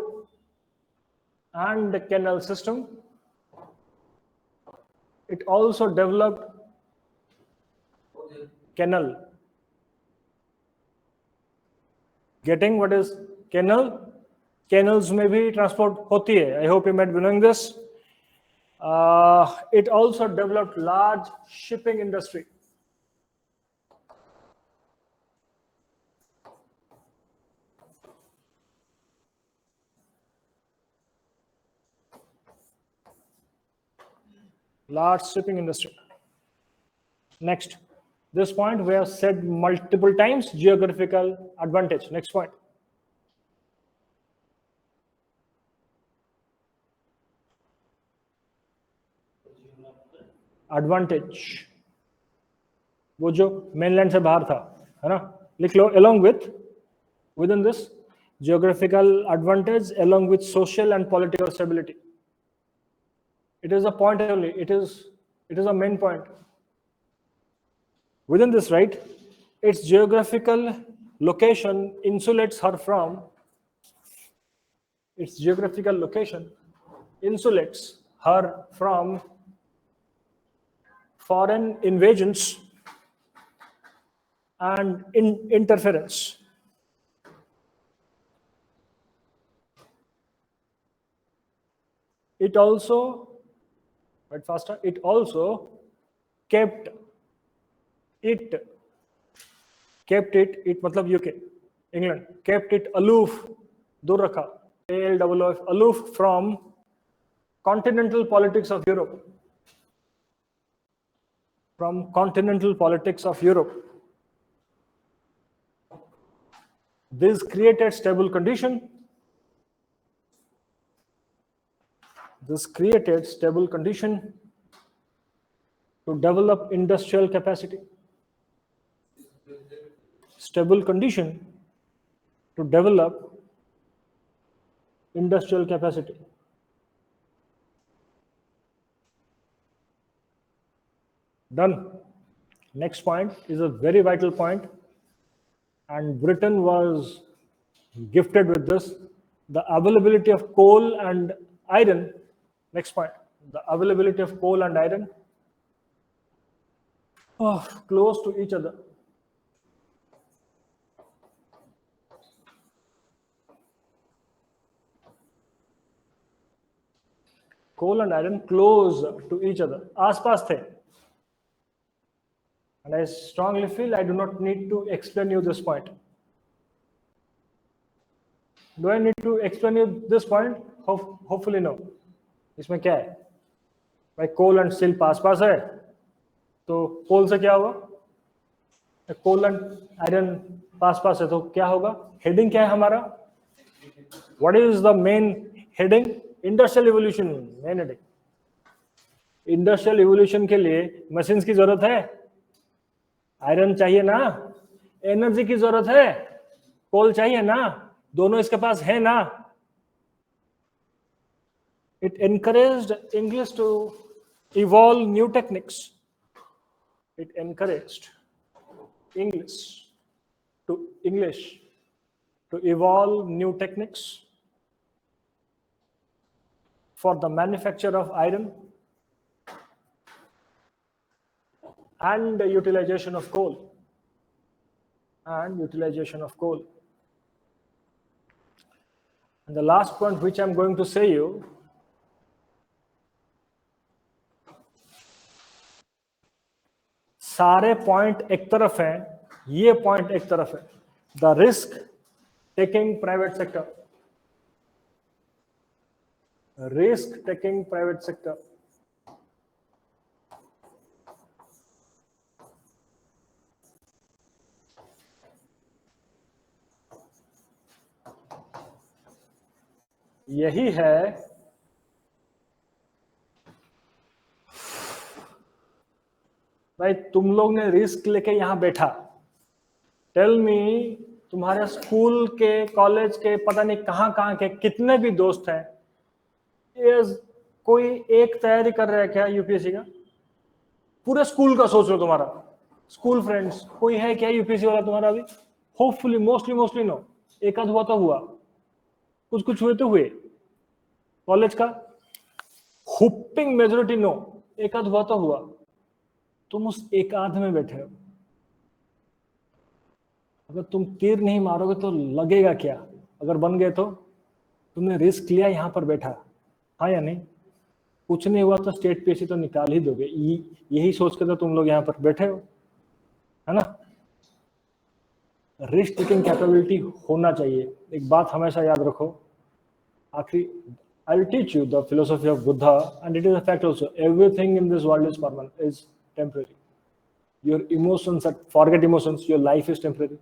and canal system. It also developed canal. Getting what is canal? Canals में भी transport होती है. I hope you might be knowing this. It also developed large shipping industry. Large shipping industry. Next, this point we have said multiple times, geographical advantage. Next point. Advantage, वो जो mainland से बाहर था, है ना, लिख लो. along with, within this, geographical advantage along with social and political stability. It is a point only. It is a main point. Within this, right, its geographical location insulates her from. Its geographical location insulates her from foreign invasions and interference. It also, right, faster, it also kept it मतलब UK, England, kept it aloof, दूर रखा, ALOOF, aloof from continental politics of Europe. From continental politics of Europe. This created stable condition. This created stable condition to develop industrial capacity. Stable condition to develop industrial capacity. Done. Next point is a very vital point, and Britain was gifted with this, the availability of coal and iron. Next point, the availability of coal and iron close to each other. Coal and iron close to each other, आसपास थे. And I strongly feel I do not need to explain you this point. Do I need to explain you this point? Hopefully no. इसमें क्या है भाई, कोल and steel पास पास है, तो कोल से क्या हुआ, कोल एंड आयरन पास पास है, तो क्या होगा, हेडिंग क्या है हमारा, what is the main heading, industrial evolution, main heading. Industrial evolution के लिए मशीन्स की जरूरत है, आयरन चाहिए ना, एनर्जी की जरूरत है, कोल चाहिए ना, दोनों इसके पास है ना। It encouraged English to evolve new techniques. It encouraged English to evolve new techniques for the manufacture of iron and the utilization of coal. And the last point which I'm going to say you, सारे point एक तरफ हैं, ये point एक तरफ है, the risk taking private sector, risk taking private sector. यही है भाई, तुम लोग ने रिस्क लेके यहां बैठा, टेल मी, तुम्हारे स्कूल के, कॉलेज के, पता नहीं कहां के कितने भी दोस्त हैं, कोई एक तैयारी कर रहा है क्या यूपीएससी का? पूरे स्कूल का सोच लो, तुम्हारा स्कूल फ्रेंड्स कोई है क्या यूपीएससी वाला तुम्हारा अभी? होपफुली मोस्टली नो, एक आध हुआ तो हुआ, कुछ हुए तो हुए। कॉलेज का हुपिंग मेजोरिटी नो, एक आध हुआ तो हुआ। तुम उस एक आध में बैठे हो, अगर तुम तीर नहीं मारोगे तो लगेगा क्या? अगर बन गए तो तुमने रिस्क लिया, यहां पर बैठा, हाँ या नहीं? कुछ नहीं हुआ तो स्टेट पीएससी तो निकाल ही दोगे, यही सोच के तो तुम लोग यहाँ पर बैठे हो, है ना? रिस्क टेकिंग कैपेबिलिटी होना चाहिए। एक बात हमेशा याद रखो, आखिरी, I'll teach you the philosophy of Buddha, and it is a fact also. Everything in this world is permanent, is temporary. Your emotions, forget emotions. Your life is temporary.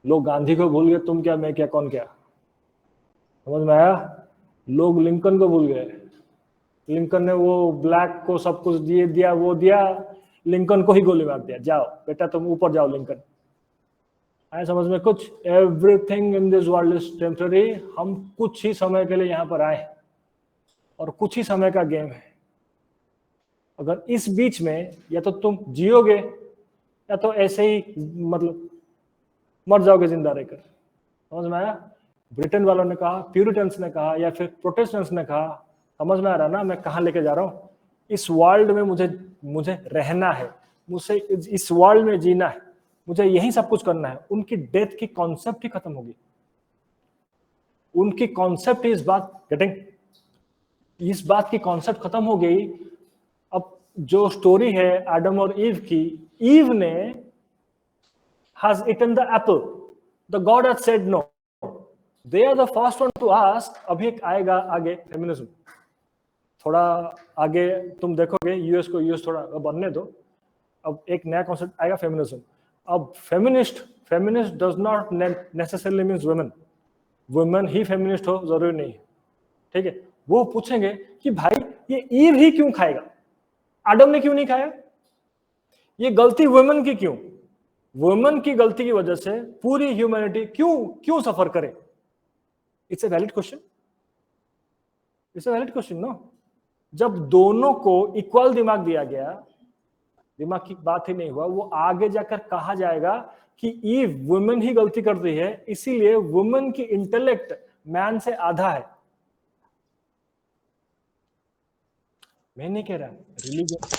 लोग गांधी को भूल गए, तुम क्या, मैं क्या, कौन क्या? समझ में आया? लोग लिंकन को भूल गए, लिंकन ने वो ब्लैक को सब कुछ दिया, वो दिया, लिंकन को ही गोली मार दिया, जाओ बेटा तुम ऊपर जाओ लिंकन। आया समझ में कुछ? Everything in this world is temporary. हम कुछ ही समय के लिए यहाँ पर आए और कुछ ही समय का गेम है। अगर इस बीच में या तो तुम जियोगे या तो ऐसे ही मतलब मर जाओगे जिंदा रहकर। समझ में आया? ब्रिटेन वालों ने कहा, प्यूरिटन्स ने कहा, या फिर प्रोटेस्टेंट्स ने कहा, समझ में आ रहा ना मैं कहाँ लेके जा रहा हूँ? इस वर्ल्ड में मुझे रहना है, मुझे इस वर्ल्ड में जीना है, मुझे यही सब कुछ करना है। उनकी डेथ की कॉन्सेप्ट ही खत्म होगी। उनकी कॉन्सेप्ट इस बात की कॉन्सेप्ट खत्म हो गई। अब जो स्टोरी है एडम और ईव की, ईव ने has eaten the apple, the God has said no, they are the first one to ask। अभी एक आएगा आगे फेमिनिज्म, थोड़ा आगे तुम देखोगे यूएस थोड़ा बनने दो, अब एक नया कॉन्सेप्ट आएगा फेमिनिज्म। अब feminist does not necessarily means women he feminist हो जरूरी नहीं है, ठीक है? वो पूछेंगे कि भाई ये ईव ही क्यों खाएगा, आदम ने क्यों नहीं खाया? ये गलती वुमेन की क्यों? वुमेन की गलती की वजह से पूरी ह्यूमैनिटी क्यों सफर करे? It's a valid question, no? जब दोनों को इक्वल दिमाग दिया गया, दिमाग की बात ही नहीं हुआ, वो आगे जाकर कहा जाएगा कि ईव वुमेन ही गलती करती है, इसीलिए वुमेन की इंटेलेक्ट मैन से आधा है। मैं नहीं कह रहा, रिलीजन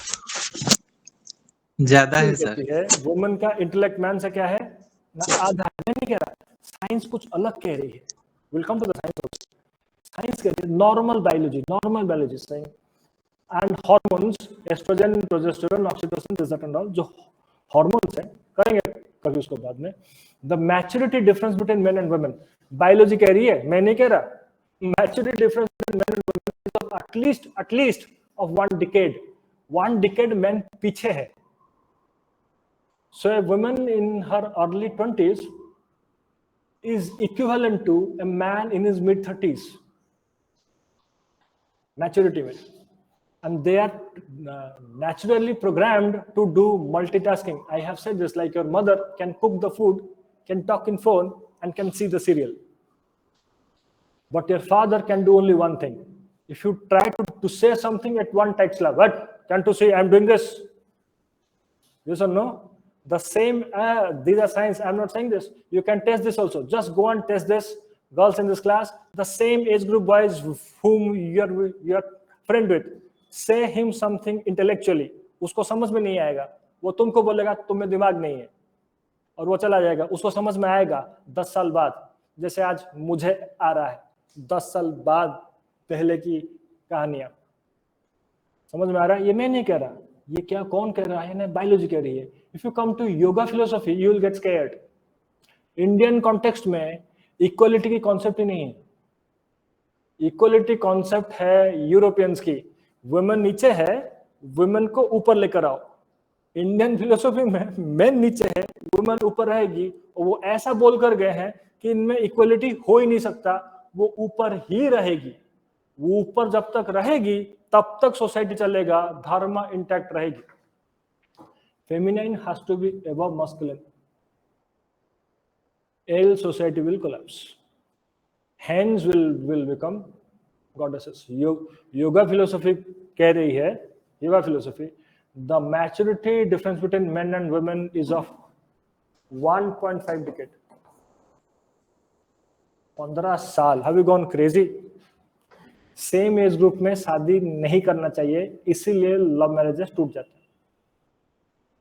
ज्यादा है सर। वुमेन का इंटेलेक्ट मैन से क्या है ना, आधा है। मैं नहीं कह रहा, साइंस कुछ अलग कह रही है। Will come to the science. Science कह रही है normal biology saying and hormones, oestrogen, progesterone, oxytocin, this that and all, जो हॉर्मोन्स है, करेंगे कभी उसको बाद में. The maturity difference between men and women, biology कह रही है, मैं नहीं कह रहा. Maturity difference between men and women is of at least of 1 decade. 1 decade man पीछे है. So a woman in her early 20s is equivalent to a man in his mid 30s maturity में, and they are naturally programmed to do multitasking. I have said this, like your mother can cook the food, can talk in phone, and can see the serial, but your father can do only one thing. If you try to say something at one text level, what can't you say I'm doing this? Yes or no? The same, these are science, I'm not saying this. You can test this also. Just go and test this. Girls in this class, the same age group boys whom you're friend with, say him something intellectually. उसको समझ में नहीं आएगा. वो तुमको बोलेगा तुम्हें दिमाग नहीं है. और वो चला जाएगा. उसको समझ में आएगा 10 साल बाद. जैसे आज मुझे आ रहा है 10 साल बाद पहले की कहानियां. समझ में आ रहा है? ये मैं नहीं कह रहा. ये क्या कौन कह रहा है ना, बायोलॉजी कह रही है. If you come to yoga philosophy you will get scared. Indian context में इक्वलिटी की कॉन्सेप्ट ही नहीं है. इक्वलिटी कॉन्सेप्ट है यूरोपियंस की. वुमेन नीचे है, वुमेन को ऊपर लेकर आओ. इंडियन फिलोसफी में मेन नीचे है, वुमेन ऊपर रहेगी. और वो ऐसा बोल कर गए हैं कि इनमें इक्वलिटी हो ही नहीं सकता. वो ऊपर ही रहेगी. वो ऊपर जब तक रहेगी तब तक सोसाइटी चलेगा, धर्म इंटैक्ट रहेगी. Feminine has to be above masculine, else society will collapse. Hens will become goddesses. Yoga philosophy कह रही है, yoga philosophy, the maturity difference between men and women is of 1.5 decade. 15 साल. Have you gone crazy? Same age group में शादी नहीं करना चाहिए, इसीलिए लव मैरिजेस टूट जाते हैं.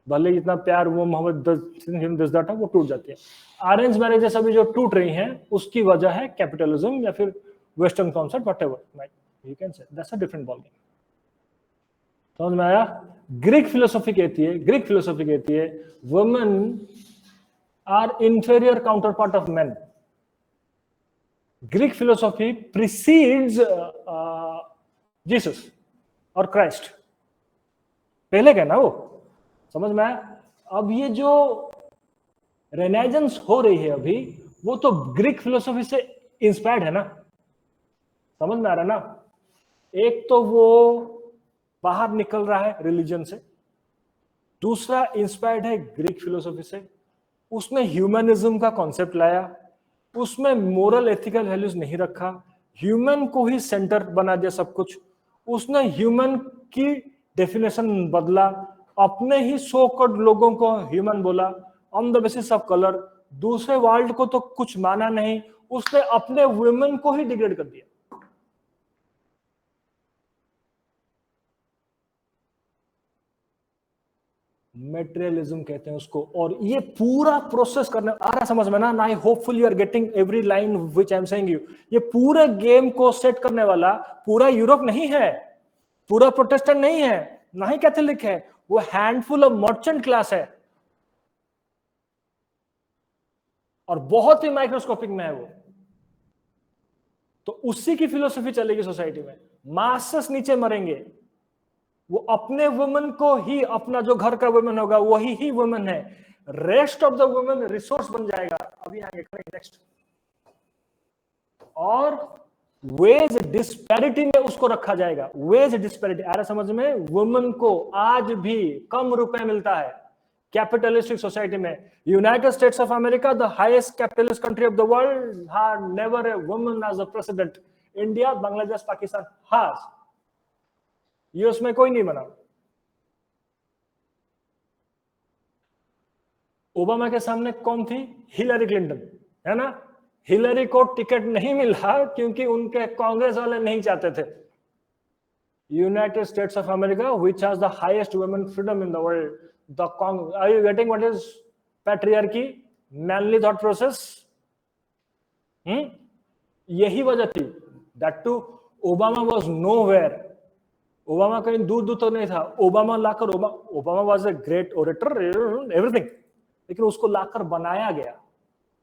भले इतना प्यार वो मोहब्बत दस डाटा वो टूट जाती है. अरेंज मैरिजेस अभी जो टूट रही हैं उसकी वजह है कैपिटलिज्म या फिर western concept, whatever you can say. That's a different ball game. समझ में आया? ग्रीक फिलोसफी कहती है women are inferior counterpart of men. Greek philosophy precedes Jesus और क्राइस्ट. पहले क्या ना वो. समझ में आया? अब ये जो रेनेजेंस हो रही है अभी, वो तो ग्रीक फिलोसफी से इंस्पायर्ड है ना. समझ में आ रहा है ना? एक तो वो बाहर निकल रहा है रिलीजन से, दूसरा इंस्पायर्ड है ग्रीक फिलोसफी से. उसमें ह्यूमनिज्म का कॉन्सेप्ट लाया, उसमें मोरल एथिकल वैल्यूज नहीं रखा, ह्यूमन को ही सेंटर बना दिया सब कुछ. उसने ह्यूमन की डेफिनेशन बदला, अपने ही सो कॉल्ड लोगों को ह्यूमन बोला on the basis of colour. दूसरे वर्ल्ड को तो कुछ माना नहीं, उसने अपने वुमेन को ही डिग्रेड कर दिया. मेटेरियलिज्म कहते हैं उसको. और ये पूरा प्रोसेस करने आ रहा समझ में ना. I hopeful you are getting every line which I am saying you. ये पूरे गेम को सेट करने वाला पूरा यूरोप नहीं है, पूरा प्रोटेस्टेंट नहीं है, ना ही कैथोलिक है. वो हैंडफुल ऑफ मर्चेंट क्लास है और बहुत ही माइक्रोस्कोपिक में है वो. तो उसी की फिलोसफी चलेगी सोसाइटी में. मासेस नीचे मरेंगे. वो अपने वुमेन को ही, अपना जो घर का वुमेन होगा वही ही वुमेन है. Rest of the women resource बन जाएगा. अभी आगे नेक्स्ट. और वेज डिस्पैरिटी में उसको रखा जाएगा. वेज डिस्पैरिटी आ रहा समझ में? वुमेन को आज भी कम रुपए मिलता है कैपिटलिस्टिक सोसाइटी में. United States of America, the highest capitalist country of the world, had never a woman as a president. India, Bangladesh, Pakistan has. US में कोई नहीं बना. ओबामा के सामने कौन थी? हिलरी क्लिंटन, है ना. हिलरी को टिकट नहीं मिला क्योंकि उनके कांग्रेस वाले नहीं चाहते थे. United States of America which has the highest women freedom in the world, the are you getting what is patriarchy, manly thought process. यही वजह थी. That too Obama was nowhere. Obama कहीं दूर दूर तो नहीं था, ओबामा लाकर Obama was a great orator everything, लेकिन उसको लाकर बनाया गया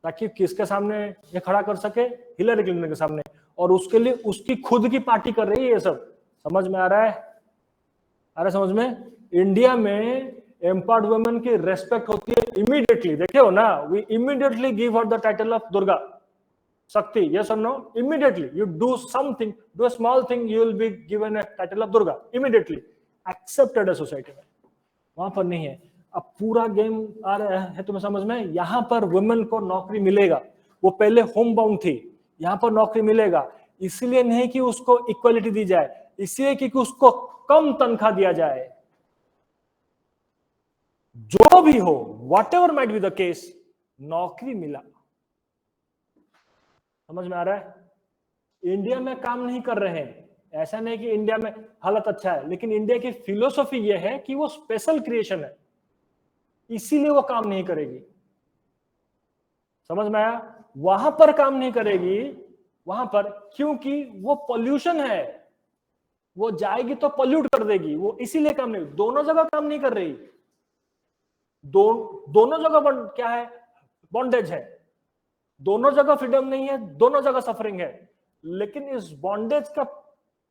ताकि किसके सामने ये खड़ा कर सके, हिलरी क्लिंटन के सामने, और उसके लिए उसकी खुद की पार्टी कर रही है ये सब। समझ में आ रहा है? आ रहा है समझ में? इंडिया में एम्पावर्ड वुमेन की रेस्पेक्ट होती है इमीडिएटली, देखे हो ना, we immediately give her the title of Durga Shakti, yes or no? Immediately, you do something, do a small thing, you will be given a title of Durga. Immediately, accepted a society में. वहां पर नहीं है. अब पूरा game आ रहा है तुम्हें समझ में? यहाँ पर वुमेन को नौकरी मिलेगा, वो पहले होम बाउंड थी, यहाँ पर नौकरी मिलेगा, इसलिए नहीं कि उसको इक्वलिटी दी जाए, इसलिए कि उसको कम तनख्वाह दिया जाए. जो भी हो, what ever might be the case, नौकरी मिला. समझ में आ रहा है? इंडिया में काम नहीं कर रहे हैं, ऐसा नहीं कि इंडिया में हालत अच्छा है, लेकिन इंडिया की फिलोसॉफी यह है कि वो स्पेशल क्रिएशन है, इसीलिए वो काम नहीं करेगी. समझ में आया? वहां पर काम नहीं करेगी, वहां पर, क्योंकि वो पोल्यूशन है, वो जाएगी तो पोल्यूट कर देगी, वो इसीलिए काम नहीं. दोनों जगह काम नहीं कर रही, दोनों जगह क्या है? बॉन्डेज है. दोनों जगह फ्रीडम नहीं है, दोनों जगह सफरिंग है. लेकिन इस बॉन्डेज का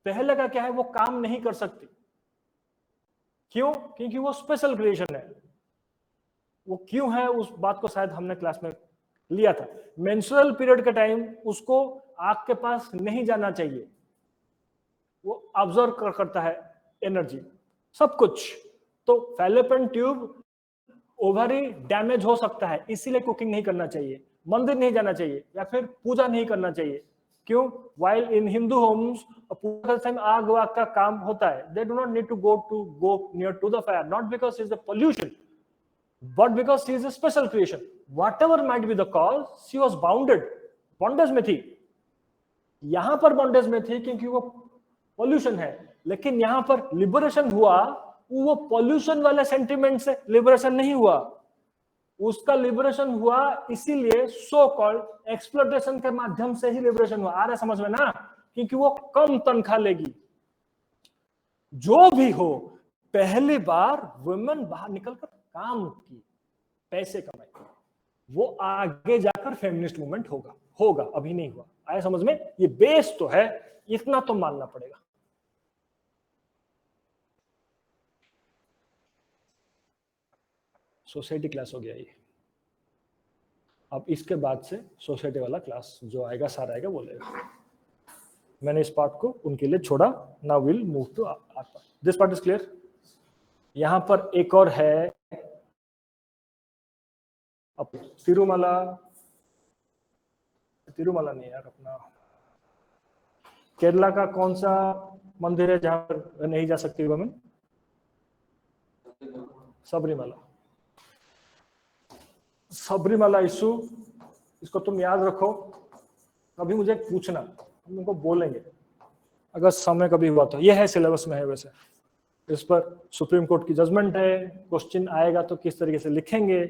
पहले का क्या है? वो काम नहीं कर सकती. क्यों? क्योंकि वो स्पेशल क्रिएशन है. वो क्यों है, उस बात को शायद हमने क्लास में लिया था. मेंस्ट्रुअल पीरियड के टाइम उसको आग के पास नहीं जाना चाहिए, वो ऑब्जर्व करता है एनर्जी सब कुछ. तो फैलोपियन ट्यूब, ओवरी डैमेज हो सकता है, इसीलिए कुकिंग नहीं करना चाहिए, मंदिर नहीं जाना चाहिए, या फिर पूजा नहीं करना चाहिए. क्यों? वाइल इन हिंदू होम्स पूजा करते समय आग वाग का काम होता है, they do not need to go near to the fire, not because is the pollution, but because she is a special creation. Whatever might be the cause, she was bounded, bondage में थी. यहां पर bondage में थी क्योंकि वो pollution है, लेकिन यहां पर लिबरेशन हुआ, वो पोल्यूशन वाले सेंटिमेंट से लिबरेशन नहीं हुआ, उसका लिबरेशन हुआ इसीलिए सो कॉल्ड एक्सप्लॉयटेशन के माध्यम से ही लिबरेशन हुआ. आ रहा है समझ में ना? क्योंकि वो कम तनख्वाह लेगी. जो भी हो, पहली बार वुमेन बाहर निकलकर काम की, पैसे कमाई, वो आगे जाकर फेमिनिस्ट मूवमेंट होगा. अभी नहीं हुआ. आया समझ में? ये बेस तो है, इतना तो मानना पड़ेगा. सोसाइटी क्लास हो गया ये. अब इसके बाद से सोसाइटी वाला क्लास जो आएगा, सारा आएगा, बोलेगा. मैंने इस पार्ट को उनके लिए छोड़ा. Now will move to this part. Is clear? यहां पर एक और है, अब तिरुमला नहीं यार, अपना केरला का कौन सा मंदिर है जहां पर नहीं जा सकती वुमेन? सबरीमाला इशू, इसको तुम याद रखो. कभी मुझे पूछना, हम उनको बोलेंगे अगर समय कभी हुआ तो. ये है सिलेबस में है. वैसे इस पर सुप्रीम कोर्ट की जजमेंट है, क्वेश्चन आएगा तो किस तरीके से लिखेंगे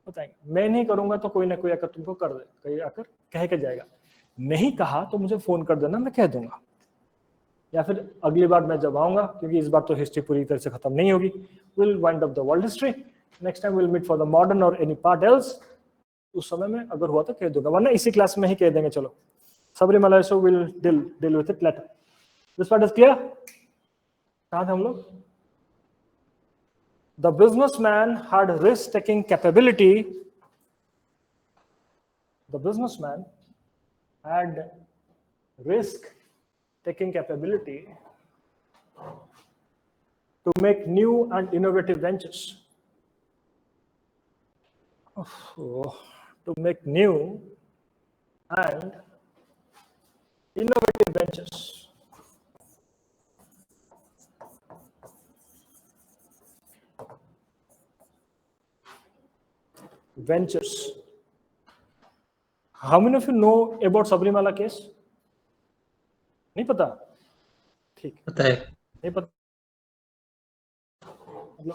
बताएंगे. मैं नहीं करूंगा तो कोई ना कोई आकर तुमको कर दे, कोई आकर कह के जाएगा. नहीं कहा तो मुझे फोन कर देना, मैं कह दूंगा. या फिर अगली बार मैं जब आऊंगा, क्योंकि इस बार तो हिस्ट्री पूरी तरह से खत्म नहीं होगी, will wind up the world history. Next time will meet for the modern और एनी पार्ट एल्स. उस समय में अगर हुआ तो कह दूंगा, वरना इसी क्लास में ही कह देंगे. चलो, Sabarimala issue will deal with it later. This part is clear? कहां थे हम लोग? The businessman had risk-taking capability. The businessman had risk-taking capability to make new and innovative ventures. To make new and innovative ventures. Ventures. How many of you know about Sabrimala case? नहीं पता? ठीक, पता है. नहीं पता?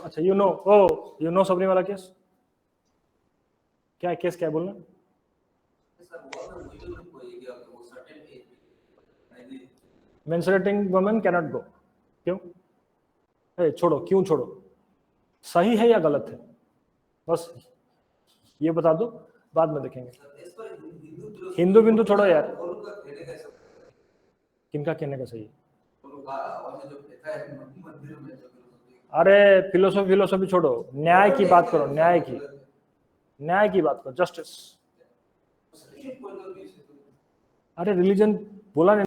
अच्छा, you know Sabrimala case? क्या case, क्या बोलना? Menstruating women cannot go. क्यों? छोड़ो, क्यों छोड़ो, सही है या गलत है, बस ये बता दो, बाद में देखेंगे। हिंदू बिंदु छोड़ो यार, किनका कहने का सही है? अरे फिलोसॉफी छोड़ो, न्याय की बात करो, न्याय की बात करो, जस्टिस। अरे रिलीजन बोला नहीं।